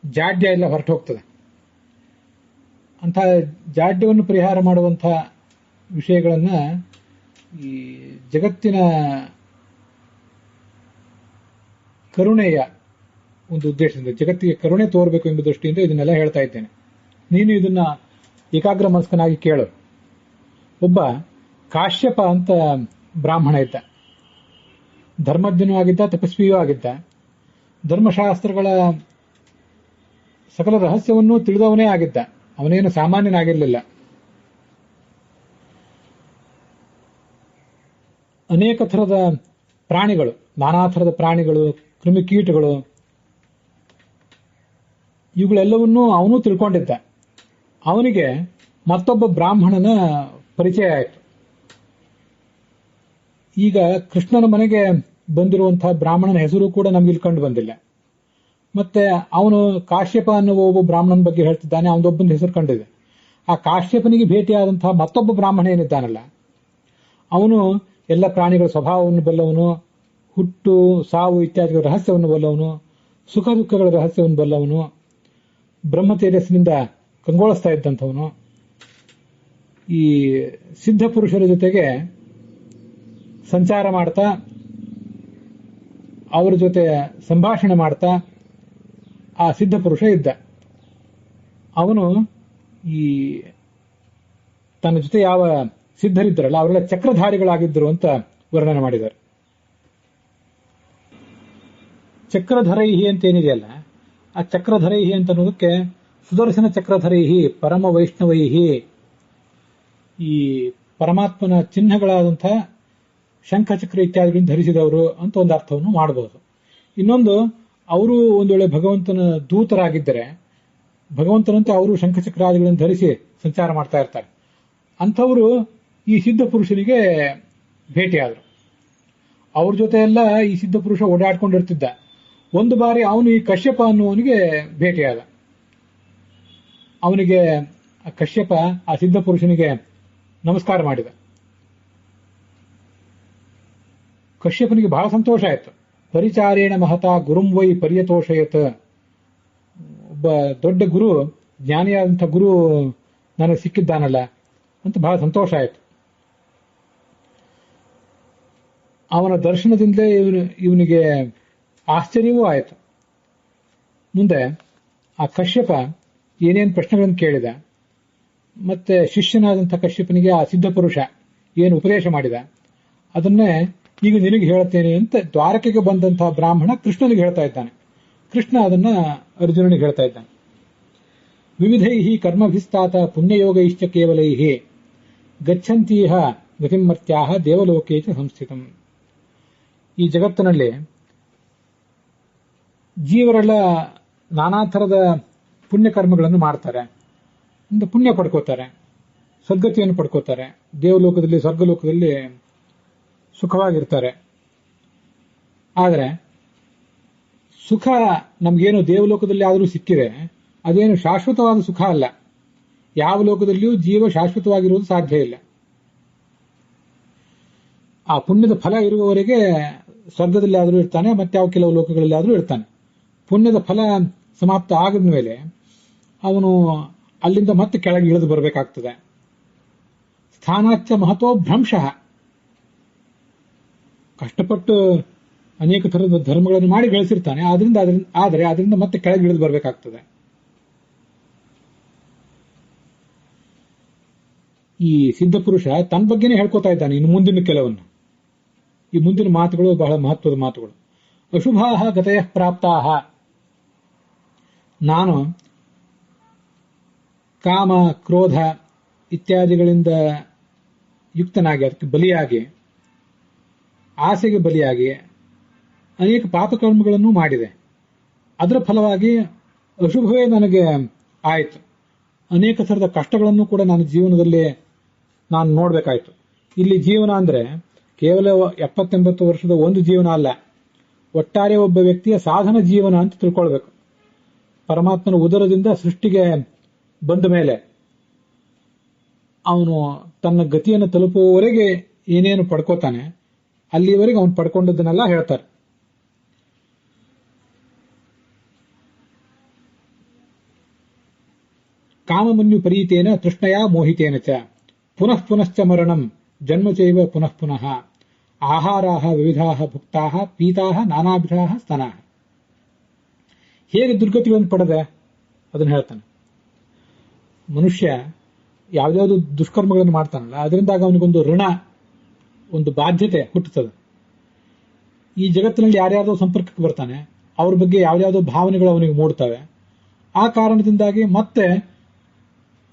ಜಾಡ್ಯ ಎಲ್ಲ ಹೊರಟು ಹೋಗ್ತದೆ. ಅಂತಹ ಜಾಡ್ಯವನ್ನು ಪರಿಹಾರ ಮಾಡುವಂತಹ ವಿಷಯಗಳನ್ನ ಈ ಜಗತ್ತಿನ ಕರುಣೆಯ ಒಂದು ಉದ್ದೇಶದಿಂದ, ಜಗತ್ತಿಗೆ ಕರುಣೆ ತೋರಬೇಕು ಎಂಬ ದೃಷ್ಟಿಯಿಂದ ಇದನ್ನೆಲ್ಲ ಹೇಳ್ತಾ ಇದ್ದೇನೆ. ನೀನು ಇದನ್ನ ಏಕಾಗ್ರ ಮನಸ್ಕನಾಗಿ ಕೇಳು. ಒಬ್ಬ ಕಾಶ್ಯಪ ಅಂತ ಬ್ರಾಹ್ಮಣ ಇದ್ದ. ಧರ್ಮಜ್ಞನೂ ಆಗಿದ್ದ, ತಪಸ್ವಿಯೂ ಆಗಿದ್ದ. ಧರ್ಮಶಾಸ್ತ್ರಗಳ ಸಕಲ ರಹಸ್ಯವನ್ನೂ ತಿಳಿದವನೇ ಆಗಿದ್ದ. ಅವನೇನು ಸಾಮಾನ್ಯನಾಗಿರಲಿಲ್ಲ. ಅನೇಕ ಥರದ ಪ್ರಾಣಿಗಳು, ನಾನಾ ಥರದ ಪ್ರಾಣಿಗಳು, ಕ್ರಿಮಿಕೀಟಗಳು, ಇವುಗಳೆಲ್ಲವನ್ನೂ ಅವನು ತಿಳ್ಕೊಂಡಿದ್ದ. ಅವನಿಗೆ ಮತ್ತೊಬ್ಬ ಬ್ರಾಹ್ಮಣನ ಪರಿಚಯ ಆಯಿತು. ಈಗ ಕೃಷ್ಣನ ಮನೆಗೆ ಬಂದಿರುವಂತಹ ಬ್ರಾಹ್ಮಣನ ಹೆಸರು ಕೂಡ ನಮ್ಗೆ ಇಲ್ಲಿ ಕಂಡು ಬಂದಿಲ್ಲ. ಮತ್ತೆ ಅವನು ಕಾಶ್ಯಪ ಅನ್ನುವ ಒಬ್ಬ ಬ್ರಾಹ್ಮಣನ ಬಗ್ಗೆ ಹೇಳ್ತಿದ್ದಾನೆ, ಅವನೊಬ್ಬನ ಹೆಸರು ಕಂಡಿದೆ. ಆ ಕಾಶ್ಯಪನಿಗೆ ಭೇಟಿಯಾದಂತಹ ಮತ್ತೊಬ್ಬ ಬ್ರಾಹ್ಮಣ ಏನಿದ್ದಾನಲ್ಲ, ಅವನು ಎಲ್ಲ ಪ್ರಾಣಿಗಳ ಸ್ವಭಾವವನ್ನು ಬಲ್ಲವನು, ಹುಟ್ಟು ಸಾವು ಇತ್ಯಾದಿಗಳ ರಹಸ್ಯವನ್ನು ಬಲ್ಲವನು, ಸುಖ ದುಃಖಗಳ ರಹಸ್ಯವನ್ನು ಬಲ್ಲವನು, ಬ್ರಹ್ಮ ತೇಜಸ್ಸಿನಿಂದ ಕಂಗೊಳಿಸ್ತಾ ಇದ್ದಂಥವನು. ಈ ಸಿದ್ಧ ಪುರುಷರ ಜೊತೆಗೆ ಸಂಚಾರ ಮಾಡ್ತಾ, ಅವರ ಜೊತೆ ಸಂಭಾಷಣೆ ಮಾಡ್ತಾ ಆ ಸಿದ್ಧ ಪುರುಷ ಇದ್ದ. ಅವನು ಈ ತನ್ನ ಜೊತೆ ಯಾವ ಸಿದ್ಧರಿದ್ದರಲ್ಲ ಅವರೆಲ್ಲ ಚಕ್ರಧಾರಿಗಳಾಗಿದ್ದರು ಅಂತ ವರ್ಣನೆ ಮಾಡಿದ್ದಾರೆ. ಚಕ್ರಧರೈಹಿ ಅಂತ ಏನಿದೆಯಲ್ಲ, ಆ ಚಕ್ರಧರೈಹಿ ಅಂತ ಅನ್ನೋದಕ್ಕೆ ಸುದರ್ಶನ ಚಕ್ರಧರೈಹಿ ಪರಮ ವೈಷ್ಣವೈಹಿ, ಈ ಪರಮಾತ್ಮನ ಚಿಹ್ನೆಗಳಾದಂತಹ ಶಂಖಚಕ್ರ ಇತ್ಯಾದಿಗಳನ್ನು ಧರಿಸಿದವರು ಅಂತ ಒಂದು ಅರ್ಥವನ್ನು ಮಾಡಬಹುದು. ಇನ್ನೊಂದು, ಅವರು ಒಂದು ವೇಳೆ ಭಗವಂತನ ದೂತರಾಗಿದ್ದರೆ ಭಗವಂತನಂತೆ ಅವರು ಶಂಖಚಕ್ರಾದಿಗಳನ್ನು ಧರಿಸಿ ಸಂಚಾರ ಮಾಡ್ತಾ ಇರ್ತಾರೆ. ಅಂಥವರು ಈ ಸಿದ್ಧ ಪುರುಷನಿಗೆ ಭೇಟಿಯಾದರು. ಅವ್ರ ಜೊತೆ ಎಲ್ಲ ಈ ಸಿದ್ಧ ಪುರುಷ ಓಡಾಡ್ಕೊಂಡಿರ್ತಿದ್ದ. ಒಂದು ಬಾರಿ ಅವನು ಈ ಕಶ್ಯಪ ಅನ್ನುವನಿಗೆ ಭೇಟಿಯಾದ. ಅವನಿಗೆ ಕಶ್ಯಪ ಆ ಸಿದ್ಧ ಪುರುಷನಿಗೆ ನಮಸ್ಕಾರ ಮಾಡಿದ. ಕಶ್ಯಪನಿಗೆ ಬಹಳ ಸಂತೋಷ ಆಯಿತು. ಪರಿಚಾರೇಣ ಮಹತಾ ಗುರುಂ ವೈ ಪರ್ಯತೋಷಯತ್, ಒಬ್ಬ ದೊಡ್ಡ ಗುರು, ಜ್ಞಾನಿಯಾದಂಥ ಗುರು ನನಗೆ ಸಿಕ್ಕಿದ್ದಾನಲ್ಲ ಅಂತ ಬಹಳ ಸಂತೋಷ ಆಯಿತು. ಅವನ ದರ್ಶನದಿಂದಲೇ ಇವನಿಗೆ ಆಶ್ಚರ್ಯವೂ ಆಯಿತು. ಮುಂದೆ ಆ ಕಶ್ಯಪ ಏನೇನು ಪ್ರಶ್ನೆಗಳನ್ನು ಕೇಳಿದ, ಮತ್ತೆ ಶಿಷ್ಯನಾದಂಥ ಕಶ್ಯಪನಿಗೆ ಆ ಸಿದ್ಧ ಪುರುಷ ಏನು ಉಪದೇಶ ಮಾಡಿದ ಅದನ್ನೇ ಈಗ ನಿನಗೆ ಹೇಳುತ್ತೇನೆ ಅಂತ ದ್ವಾರಕೆಗೆ ಬಂದಂತಹ ಬ್ರಾಹ್ಮಣ ಕೃಷ್ಣನಿಗೆ ಹೇಳ್ತಾ ಇದ್ದಾನೆ. ಕೃಷ್ಣ ಅದನ್ನ ಅರ್ಜುನನಿಗೆ ಹೇಳ್ತಾ ಇದ್ದಾನೆ. ವಿವಿಧೈಹಿ ಕರ್ಮಭಿಸ್ತಾತ ಪುಣ್ಯಯೋಗೈಶ್ಚ ಕೇವಲೈಹಿ ಗಚ್ಚಂತೀಹ ಗತಿಮರ್ತ್ಯಾಹ ದೇವಲೋಕೇಚ ಸಂಸ್ಥಿತಂ. ಈ ಜಗತ್ತಿನಲ್ಲಿ ಜೀವರೆಲ್ಲ ನಾನಾ ಥರದ ಪುಣ್ಯಕರ್ಮಗಳನ್ನು ಮಾಡ್ತಾರೆ, ಒಂದು ಪುಣ್ಯ ಪಡ್ಕೋತಾರೆ, ಸದ್ಗತಿಯನ್ನು ಪಡ್ಕೋತಾರೆ, ದೇವಲೋಕದಲ್ಲಿ ಸ್ವರ್ಗಲೋಕದಲ್ಲಿ ಸುಖವಾಗಿರ್ತಾರೆ. ಆದರೆ ಸುಖ ನಮಗೇನು ದೇವಲೋಕದಲ್ಲಿ ಆದರೂ ಸಿಕ್ಕಿದೆ, ಅದೇನು ಶಾಶ್ವತವಾದ ಸುಖ ಅಲ್ಲ. ಯಾವ ಲೋಕದಲ್ಲಿಯೂ ಜೀವ ಶಾಶ್ವತವಾಗಿರುವುದು ಸಾಧ್ಯ ಇಲ್ಲ. ಆ ಪುಣ್ಯದ ಫಲ ಇರುವವರೆಗೆ ಸ್ವರ್ಗದಲ್ಲಿ ಆದರೂ ಇರ್ತಾನೆ, ಮತ್ತೆ ಯಾವ ಕೆಲವು ಲೋಕಗಳಲ್ಲಿ ಆದರೂ ಇರ್ತಾನೆ. ಪುಣ್ಯದ ಫಲ ಸಮಾಪ್ತ ಆಗಿದ ಮೇಲೆ ಅವನು ಅಲ್ಲಿಂದ ಮತ್ತೆ ಕೆಳಗೆ ಇಳಿದು ಬರಬೇಕಾಗ್ತದೆ. ಸ್ಥಾನಾಚ್ಚ ಮಹತೋ ಭ್ರಂಶಃ, ಕಷ್ಟಪಟ್ಟು ಅನೇಕ ಥರದ ಧರ್ಮಗಳನ್ನು ಮಾಡಿ ಗಳಿಸಿರ್ತಾನೆ, ಆದರೆ ಅದರಿಂದ ಮತ್ತೆ ಕೆಳಗೆ ಇಳಿದು ಬರಬೇಕಾಗ್ತದೆ. ಈ ಸಿದ್ಧ ಪುರುಷ ತನ್ನ ಬಗ್ಗೆನೇ ಹೇಳ್ಕೊತಾ ಇದ್ದಾನೆ ಇನ್ನು ಮುಂದಿನ ಕೆಲವನ್ನು. ಈ ಮುಂದಿನ ಮಾತುಗಳು ಬಹಳ ಮಹತ್ವದ ಮಾತುಗಳು. ಅಶುಭಾಹ ಗತಯ ಪ್ರಾಪ್ತಾಹ, ನಾನು ಕಾಮ ಕ್ರೋಧ ಇತ್ಯಾದಿಗಳಿಂದ ಯುಕ್ತನಾಗಿ, ಅದಕ್ಕೆ ಬಲಿಯಾಗಿ, ಆಸೆಗೆ ಬಲಿಯಾಗಿ ಅನೇಕ ಪಾಪಕರ್ಮಗಳನ್ನು ಮಾಡಿದೆ. ಅದರ ಫಲವಾಗಿ ಅಶುಭವೇ ನನಗೆ ಆಯಿತು. ಅನೇಕ ಥರದ ಕಷ್ಟಗಳನ್ನು ಕೂಡ ನನ್ನ ಜೀವನದಲ್ಲಿ ನಾನು ನೋಡಬೇಕಾಯಿತು. ಇಲ್ಲಿ ಜೀವನ ಅಂದರೆ ಕೇವಲ 70-80 ವರ್ಷದ ಒಂದು ಜೀವನ ಅಲ್ಲ, ಒಟ್ಟಾರೆ ಒಬ್ಬ ವ್ಯಕ್ತಿಯ ಸಾಧನ ಜೀವನ ಅಂತ ತಿಳ್ಕೊಳ್ಬೇಕು. ಪರಮಾತ್ಮನ ಉದರದಿಂದ ಸೃಷ್ಟಿಗೆ ಬಂದ ಮೇಲೆ ಅವನು ತನ್ನ ಗತಿಯನ್ನು ತಲುಪುವವರೆಗೆ ಏನೇನು ಪಡ್ಕೋತಾನೆ, ಅಲ್ಲಿವರೆಗೆ ಅವನು ಪಡ್ಕೊಂಡದ್ದನ್ನೆಲ್ಲ ಹೇಳ್ತಾರೆ. ಕಾಮಮನ್ಯು ಪರೀತೇನ ತೃಷ್ಣಯಾ ಮೋಹಿತೇನ ಚ ಪುನಃ ಪುನಶ್ಚ ಮರಣಂ ಜನ್ಮಚೈವ ಪುನಃ ಪುನಃ ಆಹಾರಾಹ ವಿವಿಧಾಹ ಭುಕ್ತಾಹ ಪೀತಾಹ ನಾನಾಭಿಧಾಹ ಸ್ತನಾಹ. ಹೇಗೆ ದುರ್ಗತಿಗಳನ್ನು ಪಡೆದೆ ಅದನ್ನು ಹೇಳ್ತಾನೆ. ಮನುಷ್ಯ ಯಾವ್ದಾವುದು ದುಷ್ಕರ್ಮಗಳನ್ನು ಮಾಡ್ತಾನಲ್ಲ, ಅದರಿಂದಾಗ ಅವನಿಗೊಂದು ಋಣ, ಒಂದು ಬಾಧ್ಯತೆ ಹುಟ್ಟುತ್ತದೆ. ಈ ಜಗತ್ತಿನಲ್ಲಿ ಯಾರ್ಯಾವುದೋ ಸಂಪರ್ಕಕ್ಕೆ ಬರ್ತಾನೆ, ಅವ್ರ ಬಗ್ಗೆ ಯಾವ್ಯಾವುದೋ ಭಾವನೆಗಳು ಅವನಿಗೆ ಮೂಡ್ತವೆ. ಆ ಕಾರಣದಿಂದಾಗಿ ಮತ್ತೆ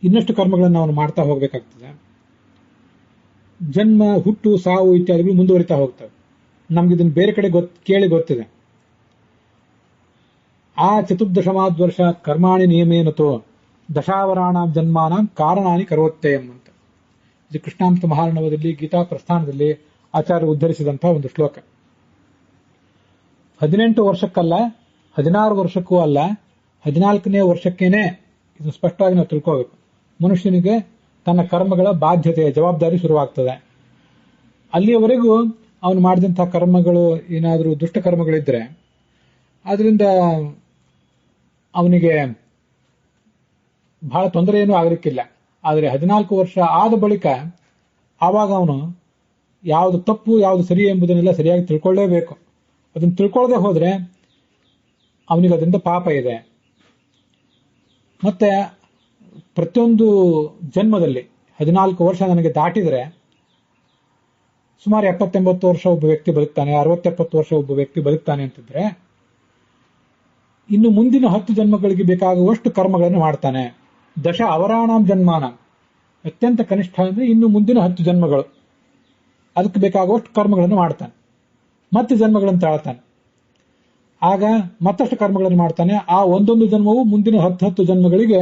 ಇನ್ನಷ್ಟು ಕರ್ಮಗಳನ್ನು ಅವನು ಮಾಡ್ತಾ ಹೋಗಬೇಕಾಗ್ತದೆ. ಜನ್ಮ, ಹುಟ್ಟು, ಸಾವು ಇತ್ಯಾದಿಗಳು ಮುಂದುವರಿತಾ ಹೋಗ್ತವೆ. ನಮ್ಗಿದನ್ನು ಬೇರೆ ಕಡೆ ಕೇಳಿ ಗೊತ್ತಿದೆ. ಆ ಚತುರ್ದಶಮಾದ್ವರ್ಷ ಕರ್ಮಾಣಿ ನಿಯಮೇನತೋ ದಶಾವರಾಣಾಂ ಜನ್ಮಾನಾಂ ಕಾರಣಾನಿ ಕರೋತ್ಯಯಂ ಅಂತ. ಇದು ಕೃಷ್ಣಾಂತ ಮಹಾರ್ಣವದಲ್ಲಿ ಗೀತಾ ಪ್ರಸ್ಥಾನದಲ್ಲಿ ಆಚಾರ್ಯ ಉದ್ಧರಿಸಿದಂತಹ ಒಂದು ಶ್ಲೋಕ. 18 ವರ್ಷಕ್ಕಲ್ಲ, 16 ವರ್ಷಕ್ಕೂ ಅಲ್ಲ, 14ನೇ ವರ್ಷಕ್ಕೇನೆ ಇದು ಸ್ಪಷ್ಟವಾಗಿ ನಾವು ತಿಳ್ಕೋಬೇಕು. ಮನುಷ್ಯನಿಗೆ ತನ್ನ ಕರ್ಮಗಳ ಬಾಧ್ಯತೆ, ಜವಾಬ್ದಾರಿ ಶುರುವಾಗ್ತದೆ. ಅಲ್ಲಿಯವರೆಗೂ ಅವನು ಮಾಡಿದಂತಹ ಕರ್ಮಗಳು ಏನಾದರೂ ದುಷ್ಟ ಕರ್ಮಗಳಿದ್ರೆ ಅದರಿಂದ ಅವನಿಗೆ ಬಹಳ ತೊಂದರೆ ಏನೂ ಆಗಲಿಕ್ಕಿಲ್ಲ. ಆದರೆ 14 ವರ್ಷ ಆದ ಬಳಿಕ ಆವಾಗ ಅವನು ಯಾವುದು ತಪ್ಪು ಯಾವುದು ಸರಿ ಎಂಬುದನ್ನೆಲ್ಲ ಸರಿಯಾಗಿ ತಿಳ್ಕೊಳ್ಳೇಬೇಕು. ಅದನ್ನು ತಿಳ್ಕೊಳ್ಳದೆ ಹೋದ್ರೆ ಅವನಿಗೆ ಅದರಿಂದ ಪಾಪ ಇದೆ. ಮತ್ತೆ ಪ್ರತಿಯೊಂದು ಜನ್ಮದಲ್ಲಿ 14 ವರ್ಷ ನನಗೆ ದಾಟಿದರೆ ಸುಮಾರು 70-80 ವರ್ಷ ಒಬ್ಬ ವ್ಯಕ್ತಿ ಬದುಕ್ತಾನೆ, 60-70 ವರ್ಷ ಒಬ್ಬ ವ್ಯಕ್ತಿ ಬದುಕ್ತಾನೆ ಅಂತಿದ್ರೆ ಇನ್ನು ಮುಂದಿನ 10 ಜನ್ಮಗಳಿಗೆ ಬೇಕಾಗುವಷ್ಟು ಕರ್ಮಗಳನ್ನು ಮಾಡ್ತಾನೆ. ದಶ ಅವರಾಣಾಂ ಜನ್ಮಾನ, ಅತ್ಯಂತ ಕನಿಷ್ಠ ಅಂದ್ರೆ ಇನ್ನು ಮುಂದಿನ 10 ಜನ್ಮಗಳು, ಅದಕ್ಕೆ ಬೇಕಾಗುವಷ್ಟು ಕರ್ಮಗಳನ್ನು ಮಾಡ್ತಾನೆ. ಮತ್ತೆ ಜನ್ಮಗಳನ್ನು ತಾಳ್ತಾನೆ. ಆಗ ಮತ್ತಷ್ಟು ಕರ್ಮಗಳನ್ನು ಮಾಡ್ತಾನೆ. ಆ ಒಂದೊಂದು ಜನ್ಮವು ಮುಂದಿನ 10 ಜನ್ಮಗಳಿಗೆ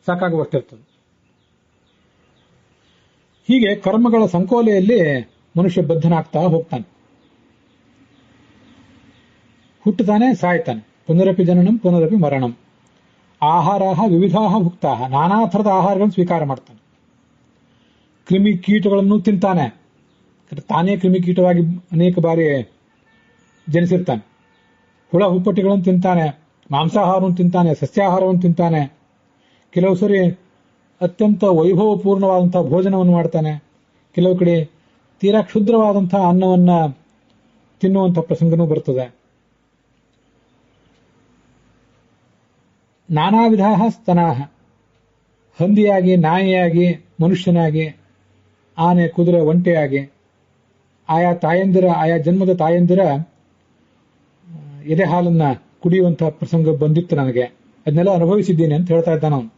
ಸಾಕಾಗುವಷ್ಟಿರ್ತದೆ. ಹೀಗೆ ಕರ್ಮಗಳ ಸಂಕೋಲೆಯಲ್ಲಿ ಮನುಷ್ಯ ಬದ್ಧನಾಗ್ತಾ ಹೋಗ್ತಾನೆ. ಹುಟ್ಟುತ್ತಾನೆ, ಸಾಯ್ತಾನೆ. ಪುನರಪಿ ಜನನಂ ಪುನರಪಿ ಮರಣಂ. ಆಹಾರಾಹ ವಿವಿಧಾಹ ಭುಕ್ತಾಹ, ನಾನಾ ಥರದ ಆಹಾರಗಳನ್ನು ಸ್ವೀಕಾರ ಮಾಡ್ತಾನೆ. ಕ್ರಿಮಿ ಕೀಟಗಳನ್ನು ತಿಂತಾನೆ. ತಾನೇ ಕ್ರಿಮಿಕೀಟವಾಗಿ ಅನೇಕ ಬಾರಿ ಜನಿಸಿರ್ತಾನೆ. ಹುಳ ಹುಪ್ಪಟ್ಟಿಗಳನ್ನು ತಿಂತಾನೆ, ಮಾಂಸಾಹಾರವನ್ನು ತಿಂತಾನೆ, ಸಸ್ಯಾಹಾರವನ್ನು ತಿಂತಾನೆ. ಕೆಲವು ಸರಿ ಅತ್ಯಂತ ವೈಭವಪೂರ್ಣವಾದಂತಹ ಭೋಜನವನ್ನು ಮಾಡ್ತಾನೆ. ಕೆಲವು ಕಡೆ ತೀರಾ ಕ್ಷುದ್ರವಾದಂತಹ ಅನ್ನವನ್ನ ತಿನ್ನುವಂಥ ಪ್ರಸಂಗನೂ ಬರ್ತದೆ. ನಾನಾ ವಿಧಾಹ ಸ್ತನಾಹ, ಹಂದಿಯಾಗಿ, ನಾಯಿಯಾಗಿ, ಮನುಷ್ಯನಾಗಿ, ಆನೆ, ಕುದುರೆ, ಒಂಟೆಯಾಗಿ, ಆಯಾ ಜನ್ಮದ ತಾಯಂದಿರ ಎದೆ ಹಾಲನ್ನ ಕುಡಿಯುವಂತಹ ಪ್ರಸಂಗ ಬಂದಿತ್ತು ನನಗೆ. ಅದನ್ನೆಲ್ಲ ಅನುಭವಿಸಿದ್ದೇನೆ ಅಂತ ಹೇಳ್ತಾ ಇದ್ದಾನ ಅವನು.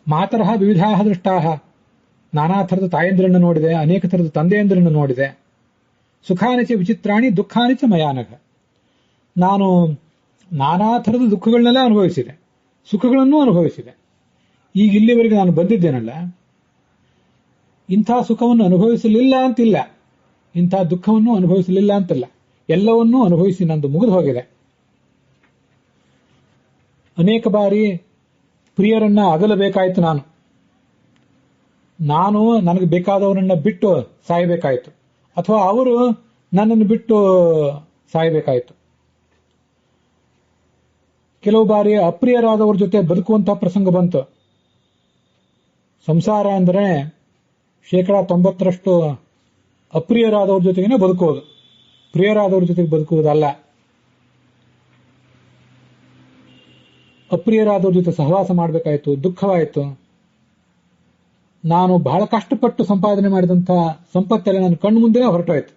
ಮಾತರಹ ವಿವಿಧಾಹ ದೃಷ್ಟಾಹ, ನಾನಾ ಥರದ ತಾಯಂದಿರನ್ನು ನೋಡಿದೆ, ಅನೇಕ ಥರದ ತಂದೆಯಂದಿರನ್ನು ನೋಡಿದೆ. ಸುಖಾನಿಚ ವಿಚಿತ್ರಾಣಿ ದುಃಖಾನಿಚ ಮಯಾನಘ, ನಾನು ನಾನಾ ಥರದ ದುಃಖಗಳನ್ನೆಲ್ಲ ಅನುಭವಿಸಿದೆ, ಸುಖಗಳನ್ನೂ ಅನುಭವಿಸಿದೆ. ಈಗ ಇಲ್ಲಿವರೆಗೆ ನಾನು ಬಂದಿದ್ದೇನಲ್ಲ, ಇಂಥ ಸುಖವನ್ನು ಅನುಭವಿಸಲಿಲ್ಲ ಅಂತಿಲ್ಲ, ಇಂಥ ದುಃಖವನ್ನು ಅನುಭವಿಸಲಿಲ್ಲ ಅಂತಲ್ಲ, ಎಲ್ಲವನ್ನೂ ಅನುಭವಿಸಿ ನಂದು ಮುಗಿದು ಹೋಗಿದೆ. ಅನೇಕ ಬಾರಿ ಪ್ರಿಯರನ್ನ ಅಗಲಬೇಕಾಯಿತು. ನಾನು ನನಗೆ ಬೇಕಾದವರನ್ನ ಬಿಟ್ಟು ಸಾಯಬೇಕಾಯಿತು, ಅಥವಾ ಅವರು ನನ್ನನ್ನು ಬಿಟ್ಟು ಸಾಯಬೇಕಾಯಿತು. ಕೆಲವು ಬಾರಿ ಅಪ್ರಿಯರಾದವ್ರ ಜೊತೆ ಬದುಕುವಂತಹ ಪ್ರಸಂಗ ಬಂತು. ಸಂಸಾರ ಅಂದರೆ 90% ಅಪ್ರಿಯರಾದವ್ರ ಜೊತೆಗೇನೆ ಬದುಕುವುದು, ಪ್ರಿಯರಾದವ್ರ ಜೊತೆಗೆ ಬದುಕುವುದಲ್ಲ. ಅಪ್ರಿಯರಾದವ್ರ ಜೊತೆ ಸಹವಾಸ ಮಾಡಬೇಕಾಯಿತು, ದುಃಖವಾಯಿತು. ನಾನು ಬಹಳ ಕಷ್ಟಪಟ್ಟು ಸಂಪಾದನೆ ಮಾಡಿದಂತಹ ಸಂಪತ್ತೆಲ್ಲ ನನ್ನ ಕಣ್ಣು ಮುಂದೆ ಹೊರಟೋಯ್ತು.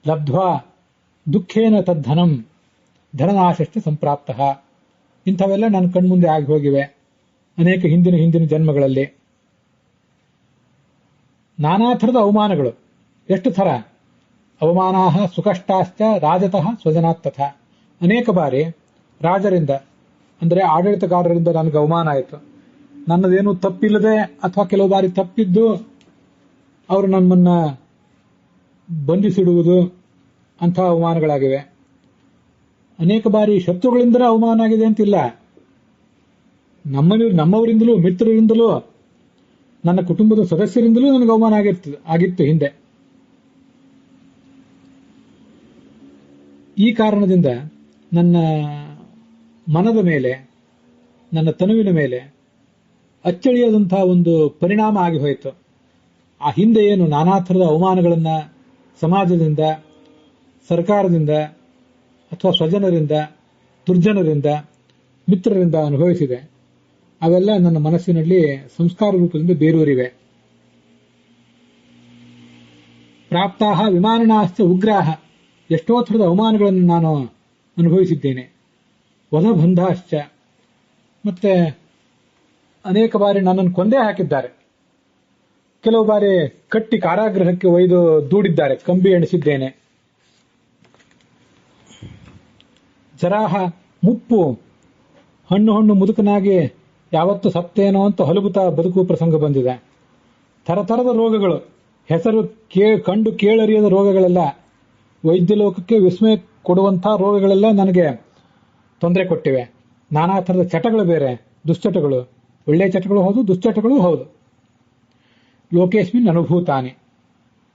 ಲಬ್ಧ್ವಾ ದುಃಖೇನ ತದ್ಧನಂ ಧನನಾಶಶ್ಚ ಸಂಪ್ರಾಪ್ತ, ಇಂಥವೆಲ್ಲ ನನ್ನ ಕಣ್ಮುಂದೆ ಆಗಿ ಹೋಗಿವೆ ಅನೇಕ ಹಿಂದಿನ ಜನ್ಮಗಳಲ್ಲಿ. ನಾನಾ ಥರದ ಅವಮಾನಗಳು, ಎಷ್ಟು ಥರ ಅವಮಾನಾಹ ಸುಕಷ್ಟಾಶ್ಚ ರಾಜತಃ ಸ್ವಜನಾತ್ ತಥಾ. ಅನೇಕ ಬಾರಿ ರಾಜರಿಂದ ಅಂದರೆ ಆಡಳಿತಗಾರರಿಂದ ನನಗೆ ಅವಮಾನ ಆಯಿತು. ನನ್ನದೇನು ತಪ್ಪಿಲ್ಲದೆ ಅಥವಾ ಕೆಲವು ಬಾರಿ ತಪ್ಪಿದ್ದು ಅವರು ನಮ್ಮನ್ನ ಬಂಧಿಸಿಡುವುದು, ಅಂಥ ಅವಮಾನಗಳಾಗಿವೆ. ಅನೇಕ ಬಾರಿ ಶತ್ರುಗಳಿಂದಲೇ ಅವಮಾನ ಆಗಿದೆ ಅಂತಿಲ್ಲ, ನಮ್ಮವರಿಂದಲೂ, ಮಿತ್ರರಿಂದಲೂ, ನನ್ನ ಕುಟುಂಬದ ಸದಸ್ಯರಿಂದಲೂ ನನಗೆ ಅವಮಾನ ಆಗಿತ್ತು ಹಿಂದೆ. ಈ ಕಾರಣದಿಂದ ನನ್ನ ಮನದ ಮೇಲೆ, ನನ್ನ ತನುವಿನ ಮೇಲೆ ಅಚ್ಚಳಿಯದಂತಹ ಒಂದು ಪರಿಣಾಮ ಆಗಿ ಹೋಯಿತು. ಆ ಹಿಂದೆ ಏನು ನಾನಾ ಥರದ ಅವಮಾನಗಳನ್ನ ಸಮಾಜದಿಂದ, ಸರ್ಕಾರದಿಂದ, ಅಥವಾ ಸ್ವಜನರಿಂದ, ದುರ್ಜನರಿಂದ, ಮಿತ್ರರಿಂದ ಅನುಭವಿಸಿದೆ, ಅವೆಲ್ಲ ನನ್ನ ಮನಸ್ಸಿನಲ್ಲಿ ಸಂಸ್ಕಾರ ರೂಪದಿಂದ ಬೇರೂರಿವೆ. ಪ್ರಾಪ್ತಾಹ ವಿಮಾನನಾಶ್ಚ ಉಗ್ರಾಹ, ಎಷ್ಟೋ ಥರದ ಅವಮಾನಗಳನ್ನು ನಾನು ಅನುಭವಿಸಿದ್ದೇನೆ. ವಧಬಂಧಾಶ್ಚ, ಮತ್ತೆ ಅನೇಕ ಬಾರಿ ನನ್ನನ್ನು ಕೊಂದೇ ಹಾಕಿದ್ದಾರೆ. ಕೆಲವು ಬಾರಿ ಕಟ್ಟಿ ಕಾರಾಗೃಹಕ್ಕೆ ಒಯ್ದು ದೂಡಿದ್ದಾರೆ, ಕಂಬಿ ಎಣಿಸಿದ್ದೇನೆ. ಜರಾಹ, ಮುಪ್ಪು, ಹಣ್ಣು ಮುದುಕನಾಗಿ ಯಾವತ್ತು ಸತ್ತೇನೋ ಅಂತ ಹಲುಬುತ್ತಾ ಬದುಕುವ ಪ್ರಸಂಗ ಬಂದಿದೆ. ಥರಥರದ ರೋಗಗಳು, ಹೆಸರು ಕಂಡು ಕೇಳರಿಯದ ರೋಗಗಳೆಲ್ಲ, ವೈದ್ಯ ಲೋಕಕ್ಕೆ ವಿಸ್ಮಯ ಕೊಡುವಂತಹ ರೋಗಗಳೆಲ್ಲ ನನಗೆ ತೊಂದರೆ ಕೊಟ್ಟಿವೆ. ನಾನಾ ಥರದ ಚಟಗಳು ಬೇರೆ, ದುಶ್ಚಟಗಳು, ಒಳ್ಳೆಯ ಚಟಗಳು ಹೌದು, ದುಶ್ಚಟಗಳು ಹೌದು. ಲೋಕೇಶ್ಮಿನ್ ಅನುಭೂತಾನಿ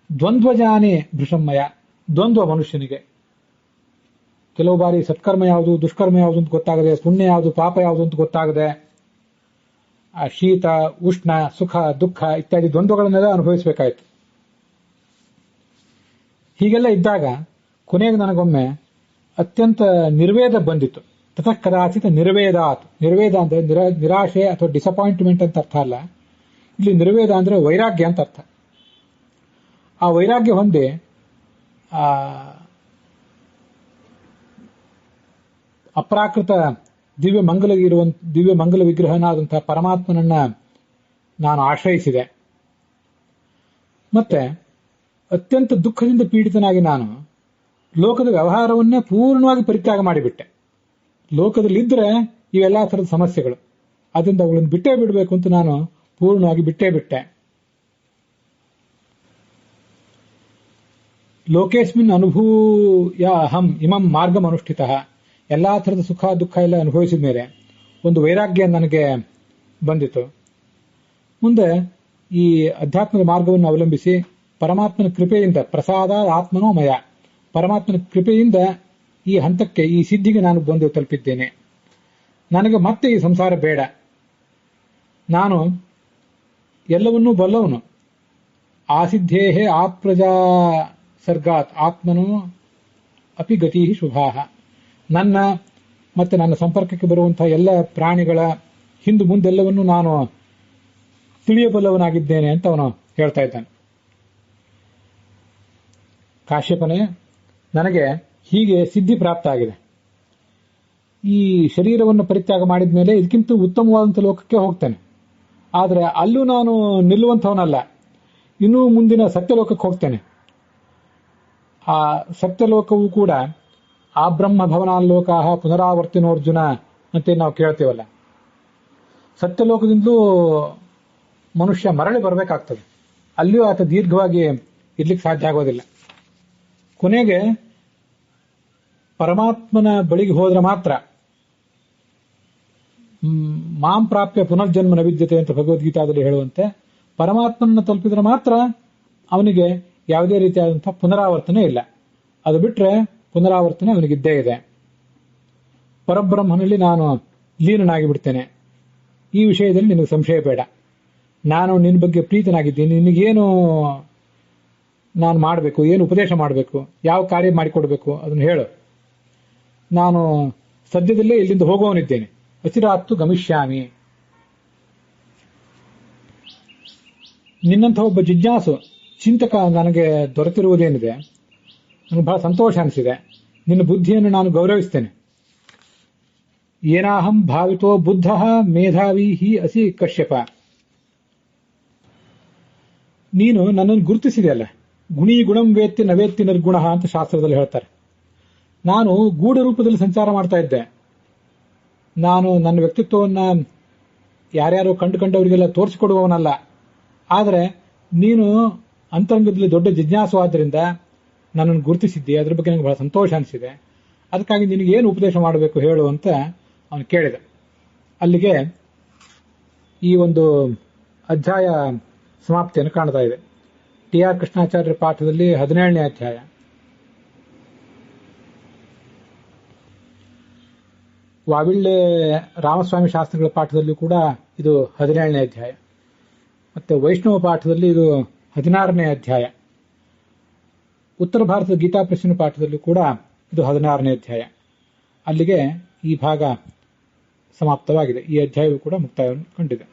ದ್ವಂದ್ವಜಾನಿ ಭೃಷಮ್ಮಯ, ದ್ವಂದ್ವ ಮನುಷ್ಯನಿಗೆ. ಕೆಲವು ಬಾರಿ ಸತ್ಕರ್ಮ ಯಾವುದು, ದುಷ್ಕರ್ಮ ಯಾವುದು ಅಂತ ಗೊತ್ತಾಗದೆ, ಪುಣ್ಯ ಯಾವುದು, ಪಾಪ ಯಾವುದು ಅಂತ ಗೊತ್ತಾಗದೆ, ಶೀತ, ಉಷ್ಣ, ಸುಖ, ದುಃಖ ಇತ್ಯಾದಿ ದ್ವಂದ್ವಗಳನ್ನೆಲ್ಲ ಅನುಭವಿಸಬೇಕಾಯಿತು. ಹೀಗೆಲ್ಲ ಇದ್ದಾಗ ಕೊನೆಗೆ ನನಗೊಮ್ಮೆ ಅತ್ಯಂತ ನಿರ್ವೇದ ಬಂದಿತ್ತು. ತತಃ ಕದಾಚಿತ್ ನಿರ್ವೇದಾತ್. ನಿರ್ವೇದ ಅಂದ್ರೆ ನಿರಾಶೆ ಅಥವಾ ಡಿಸಪಾಯಿಂಟ್ಮೆಂಟ್ ಅಂತ ಅರ್ಥ ಅಲ್ಲ. ಇಲ್ಲಿ ನಿರ್ವೇದ ಅಂದ್ರೆ ವೈರಾಗ್ಯ ಅಂತ ಅರ್ಥ. ಆ ವೈರಾಗ್ಯ ಹೊಂದಿ ಅಪ್ರಾಕೃತ ದಿವ್ಯ ಮಂಗಲ ವಿಗ್ರಹನಾದಂತಹ ಪರಮಾತ್ಮನನ್ನ ನಾನು ಆಶ್ರಯಿಸಿದೆ. ಮತ್ತೆ ಅತ್ಯಂತ ದುಃಖದಿಂದ ಪೀಡಿತನಾಗಿ ನಾನು ಲೋಕದ ವ್ಯವಹಾರವನ್ನೇ ಪೂರ್ಣವಾಗಿ ಪರಿತ್ಯಾಗ ಮಾಡಿಬಿಟ್ಟೆ. ಲೋಕದಲ್ಲಿದ್ದರೆ ಇವೆಲ್ಲ ಥರದ ಸಮಸ್ಯೆಗಳು, ಅದರಿಂದ ಅವುಗಳನ್ನು ಬಿಟ್ಟೇ ಬಿಡಬೇಕು ಅಂತ ನಾನು ಪೂರ್ಣವಾಗಿ ಬಿಟ್ಟೇ ಬಿಟ್ಟೆ. ಲೋಕೇಸ್ಮಿನ್ ಅನುಭೂಯ ಅಹಂ ಇಮಂ ಮಾರ್ಗಂ ಅನುಷ್ಠಿತ. ಎಲ್ಲಾ ಥರದ ಸುಖ ದುಃಖ ಎಲ್ಲ ಅನುಭವಿಸಿದ ಮೇಲೆ ಒಂದು ವೈರಾಗ್ಯ ನನಗೆ ಬಂದಿತು. ಮುಂದೆ ಈ ಅಧ್ಯಾತ್ಮದ ಮಾರ್ಗವನ್ನು ಅವಲಂಬಿಸಿ ಪರಮಾತ್ಮನ ಕೃಪೆಯಿಂದ ಪ್ರಸಾದ ಆತ್ಮನೋ ಮಯ, ಪರಮಾತ್ಮನ ಕೃಪೆಯಿಂದ ಈ ಹಂತಕ್ಕೆ, ಈ ಸಿದ್ಧಿಗೆ ನಾನು ಬಂದು ತಲುಪಿದ್ದೇನೆ. ನನಗೆ ಮತ್ತೆ ಈ ಸಂಸಾರ ಬೇಡ. ನಾನು ಎಲ್ಲವನ್ನೂ ಬಲ್ಲವನು. ಆಸಿದ್ಧೇಹೇ ಆಪ್ರಜಾ ಸರ್ಗಾತ್ ಆತ್ಮನೋ ಅಪಿ ಗತಿ ಶುಭಾಹ. ನನ್ನ ಮತ್ತೆ ನನ್ನ ಸಂಪರ್ಕಕ್ಕೆ ಬರುವಂತಹ ಎಲ್ಲ ಪ್ರಾಣಿಗಳ ಹಿಂದು ಮುಂದೆಲ್ಲವನ್ನೂ ನಾನು ತಿಳಿಯಬಲ್ಲವನಾಗಿದ್ದೇನೆ ಅಂತ ಅವನು ಹೇಳ್ತಾ ಇದ್ದಾನೆ. ಕಾಶ್ಯಪನೇ, ನನಗೆ ಹೀಗೆ ಸಿದ್ಧಿ ಪ್ರಾಪ್ತ ಆಗಿದೆ. ಈ ಶರೀರವನ್ನು ಪರಿತ್ಯಾಗ ಮಾಡಿದ ಮೇಲೆ ಇದಕ್ಕಿಂತ ಉತ್ತಮವಾದಂಥ ಲೋಕಕ್ಕೆ ಹೋಗ್ತೇನೆ. ಆದರೆ ಅಲ್ಲೂ ನಾನು ನಿಲ್ಲುವಂಥವನಲ್ಲ. ಇನ್ನೂ ಮುಂದಿನ ಸತ್ಯಲೋಕಕ್ಕೆ ಹೋಗ್ತೇನೆ. ಆ ಸತ್ಯಲೋಕವೂ ಕೂಡ ಆ ಬ್ರಹ್ಮ ಭವನಾಲೋಕಾಹ ಪುನರಾವರ್ತಿನೋರ್ಜುನ ಅಂತ ನಾವು ಕೇಳ್ತೀವಲ್ಲ, ಸತ್ಯಲೋಕದಿಂದಲೂ ಮನುಷ್ಯ ಮರಳಿ ಬರಬೇಕಾಗ್ತದೆ. ಅಲ್ಲಿಯೂ ಆತ ದೀರ್ಘವಾಗಿ ಇರ್ಲಿಕ್ಕೆ ಸಾಧ್ಯ ಆಗೋದಿಲ್ಲ. ಕೊನೆಗೆ ಪರಮಾತ್ಮನ ಬಳಿಗೆ ಹೋದ್ರೆ ಮಾತ್ರ ಮಾಂ ಪ್ರಾಪ್ಯ ಪುನರ್ಜನ್ಮ ನ ವಿದ್ಯತೆ ಅಂತ ಭಗವದ್ಗೀತಾದಲ್ಲಿ ಹೇಳುವಂತೆ, ಪರಮಾತ್ಮನ ತಲುಪಿದ್ರೆ ಮಾತ್ರ ಅವನಿಗೆ ಯಾವುದೇ ರೀತಿಯಾದಂತಹ ಪುನರಾವರ್ತನೆ ಇಲ್ಲ. ಅದು ಬಿಟ್ರೆ ಪುನರಾವರ್ತನೆ ಅವನಿಗಿದ್ದೇ ಇದೆ. ಪರಬ್ರಹ್ಮನಲ್ಲಿ ನಾನು ಲೀನನಾಗಿ ಬಿಡ್ತೇನೆ. ಈ ವಿಷಯದಲ್ಲಿ ನಿನಗೆ ಸಂಶಯ ಬೇಡ. ನಾನು ನಿನ್ನ ಬಗ್ಗೆ ಪ್ರೀತನಾಗಿದ್ದೀನಿ. ನಿನಗೇನು ನಾನು ಮಾಡಬೇಕು, ಏನು ಉಪದೇಶ ಮಾಡಬೇಕು, ಯಾವ ಕಾರ್ಯ ಮಾಡಿಕೊಡ್ಬೇಕು ಅದನ್ನು ಹೇಳು. ನಾನು ಸದ್ಯದಲ್ಲೇ ಇಲ್ಲಿಂದ ಹೋಗುವವನಿದ್ದೇನೆ. ಅಚಿರಾತ್ತು ಗಮಿಷ್ಯಾಮಿ. ನಿನ್ನಂಥ ಒಬ್ಬ ಜಿಜ್ಞಾಸು ಚಿಂತಕ ನನಗೆ ದೊರೆತಿರುವುದೇನಿದೆ, ನನಗೆ ಬಹಳ ಸಂತೋಷ ಅನಿಸಿದೆ. ನಿನ್ನ ಬುದ್ಧಿಯನ್ನು ನಾನು ಗೌರವಿಸ್ತೇನೆ. ಏನಾಹಂ ಭಾವಿತೋ ಬುದ್ಧ ಮೇಧಾವಿ ಹಿ ಅಸಿ ಕಶ್ಯಪ. ನೀನು ನನ್ನನ್ನು ಗುರುತಿಸಿದೆಯಲ್ಲ, ಗುಣಿ ಗುಣಂ ವೇತ್ತಿ ನವೇತ್ತಿ ನಿರ್ಗುಣ ಅಂತ ಶಾಸ್ತ್ರದಲ್ಲಿ ಹೇಳ್ತಾರೆ. ನಾನು ಗೂಢ ರೂಪದಲ್ಲಿ ಸಂಚಾರ ಮಾಡ್ತಾ ಇದ್ದೆ. ನಾನು ನನ್ನ ವ್ಯಕ್ತಿತ್ವವನ್ನು ಯಾರ್ಯಾರು ಕಂಡುಕೊಂಡವರಿಗೆಲ್ಲ ತೋರಿಸಿಕೊಡುವವನಲ್ಲ. ಆದರೆ ನೀನು ಅಂತರಂಗದಲ್ಲಿ ದೊಡ್ಡ ಜಿಜ್ಞಾಸು ಆದ್ದರಿಂದ ನನ್ನನ್ನು ಗುರುತಿಸಿದ್ದೆ. ಅದ್ರ ಬಗ್ಗೆ ನನಗೆ ಬಹಳ ಸಂತೋಷ ಅನಿಸಿದೆ. ಅದಕ್ಕಾಗಿ ನಿನಗೇನು ಉಪದೇಶ ಮಾಡಬೇಕು ಹೇಳು ಅಂತ ಅವನು ಕೇಳಿದ. ಅಲ್ಲಿಗೆ ಈ ಒಂದು ಅಧ್ಯಾಯ ಸಮಾಪ್ತಿಯನ್ನು ಕಾಣ್ತಾ ಇದೆ. ಟಿ ಆರ್ ಕೃಷ್ಣಾಚಾರ್ಯರ ಪಾಠದಲ್ಲಿ 17ನೇ ಅಧ್ಯಾಯ. ವಾವಿಳ್ಳೆ ರಾಮಸ್ವಾಮಿ ಶಾಸ್ತ್ರಿಗಳ ಪಾಠದಲ್ಲೂ ಕೂಡ ಇದು 17ನೇ ಅಧ್ಯಾಯ. ಮತ್ತೆ ವೈಷ್ಣವ ಪಾಠದಲ್ಲಿ ಇದು 16ನೇ ಅಧ್ಯಾಯ. ಉತ್ತರ ಭಾರತದ ಗೀತಾ ಪ್ರಶ್ನೆ ಪಾಠದಲ್ಲೂ ಕೂಡ ಇದು 16ನೇ ಅಧ್ಯಾಯ. ಅಲ್ಲಿಗೆ ಈ ಭಾಗ ಸಮಾಪ್ತವಾಗಿದೆ. ಈ ಅಧ್ಯಾಯವು ಕೂಡ ಮುಕ್ತಾಯವನ್ನು ಕಂಡಿದೆ.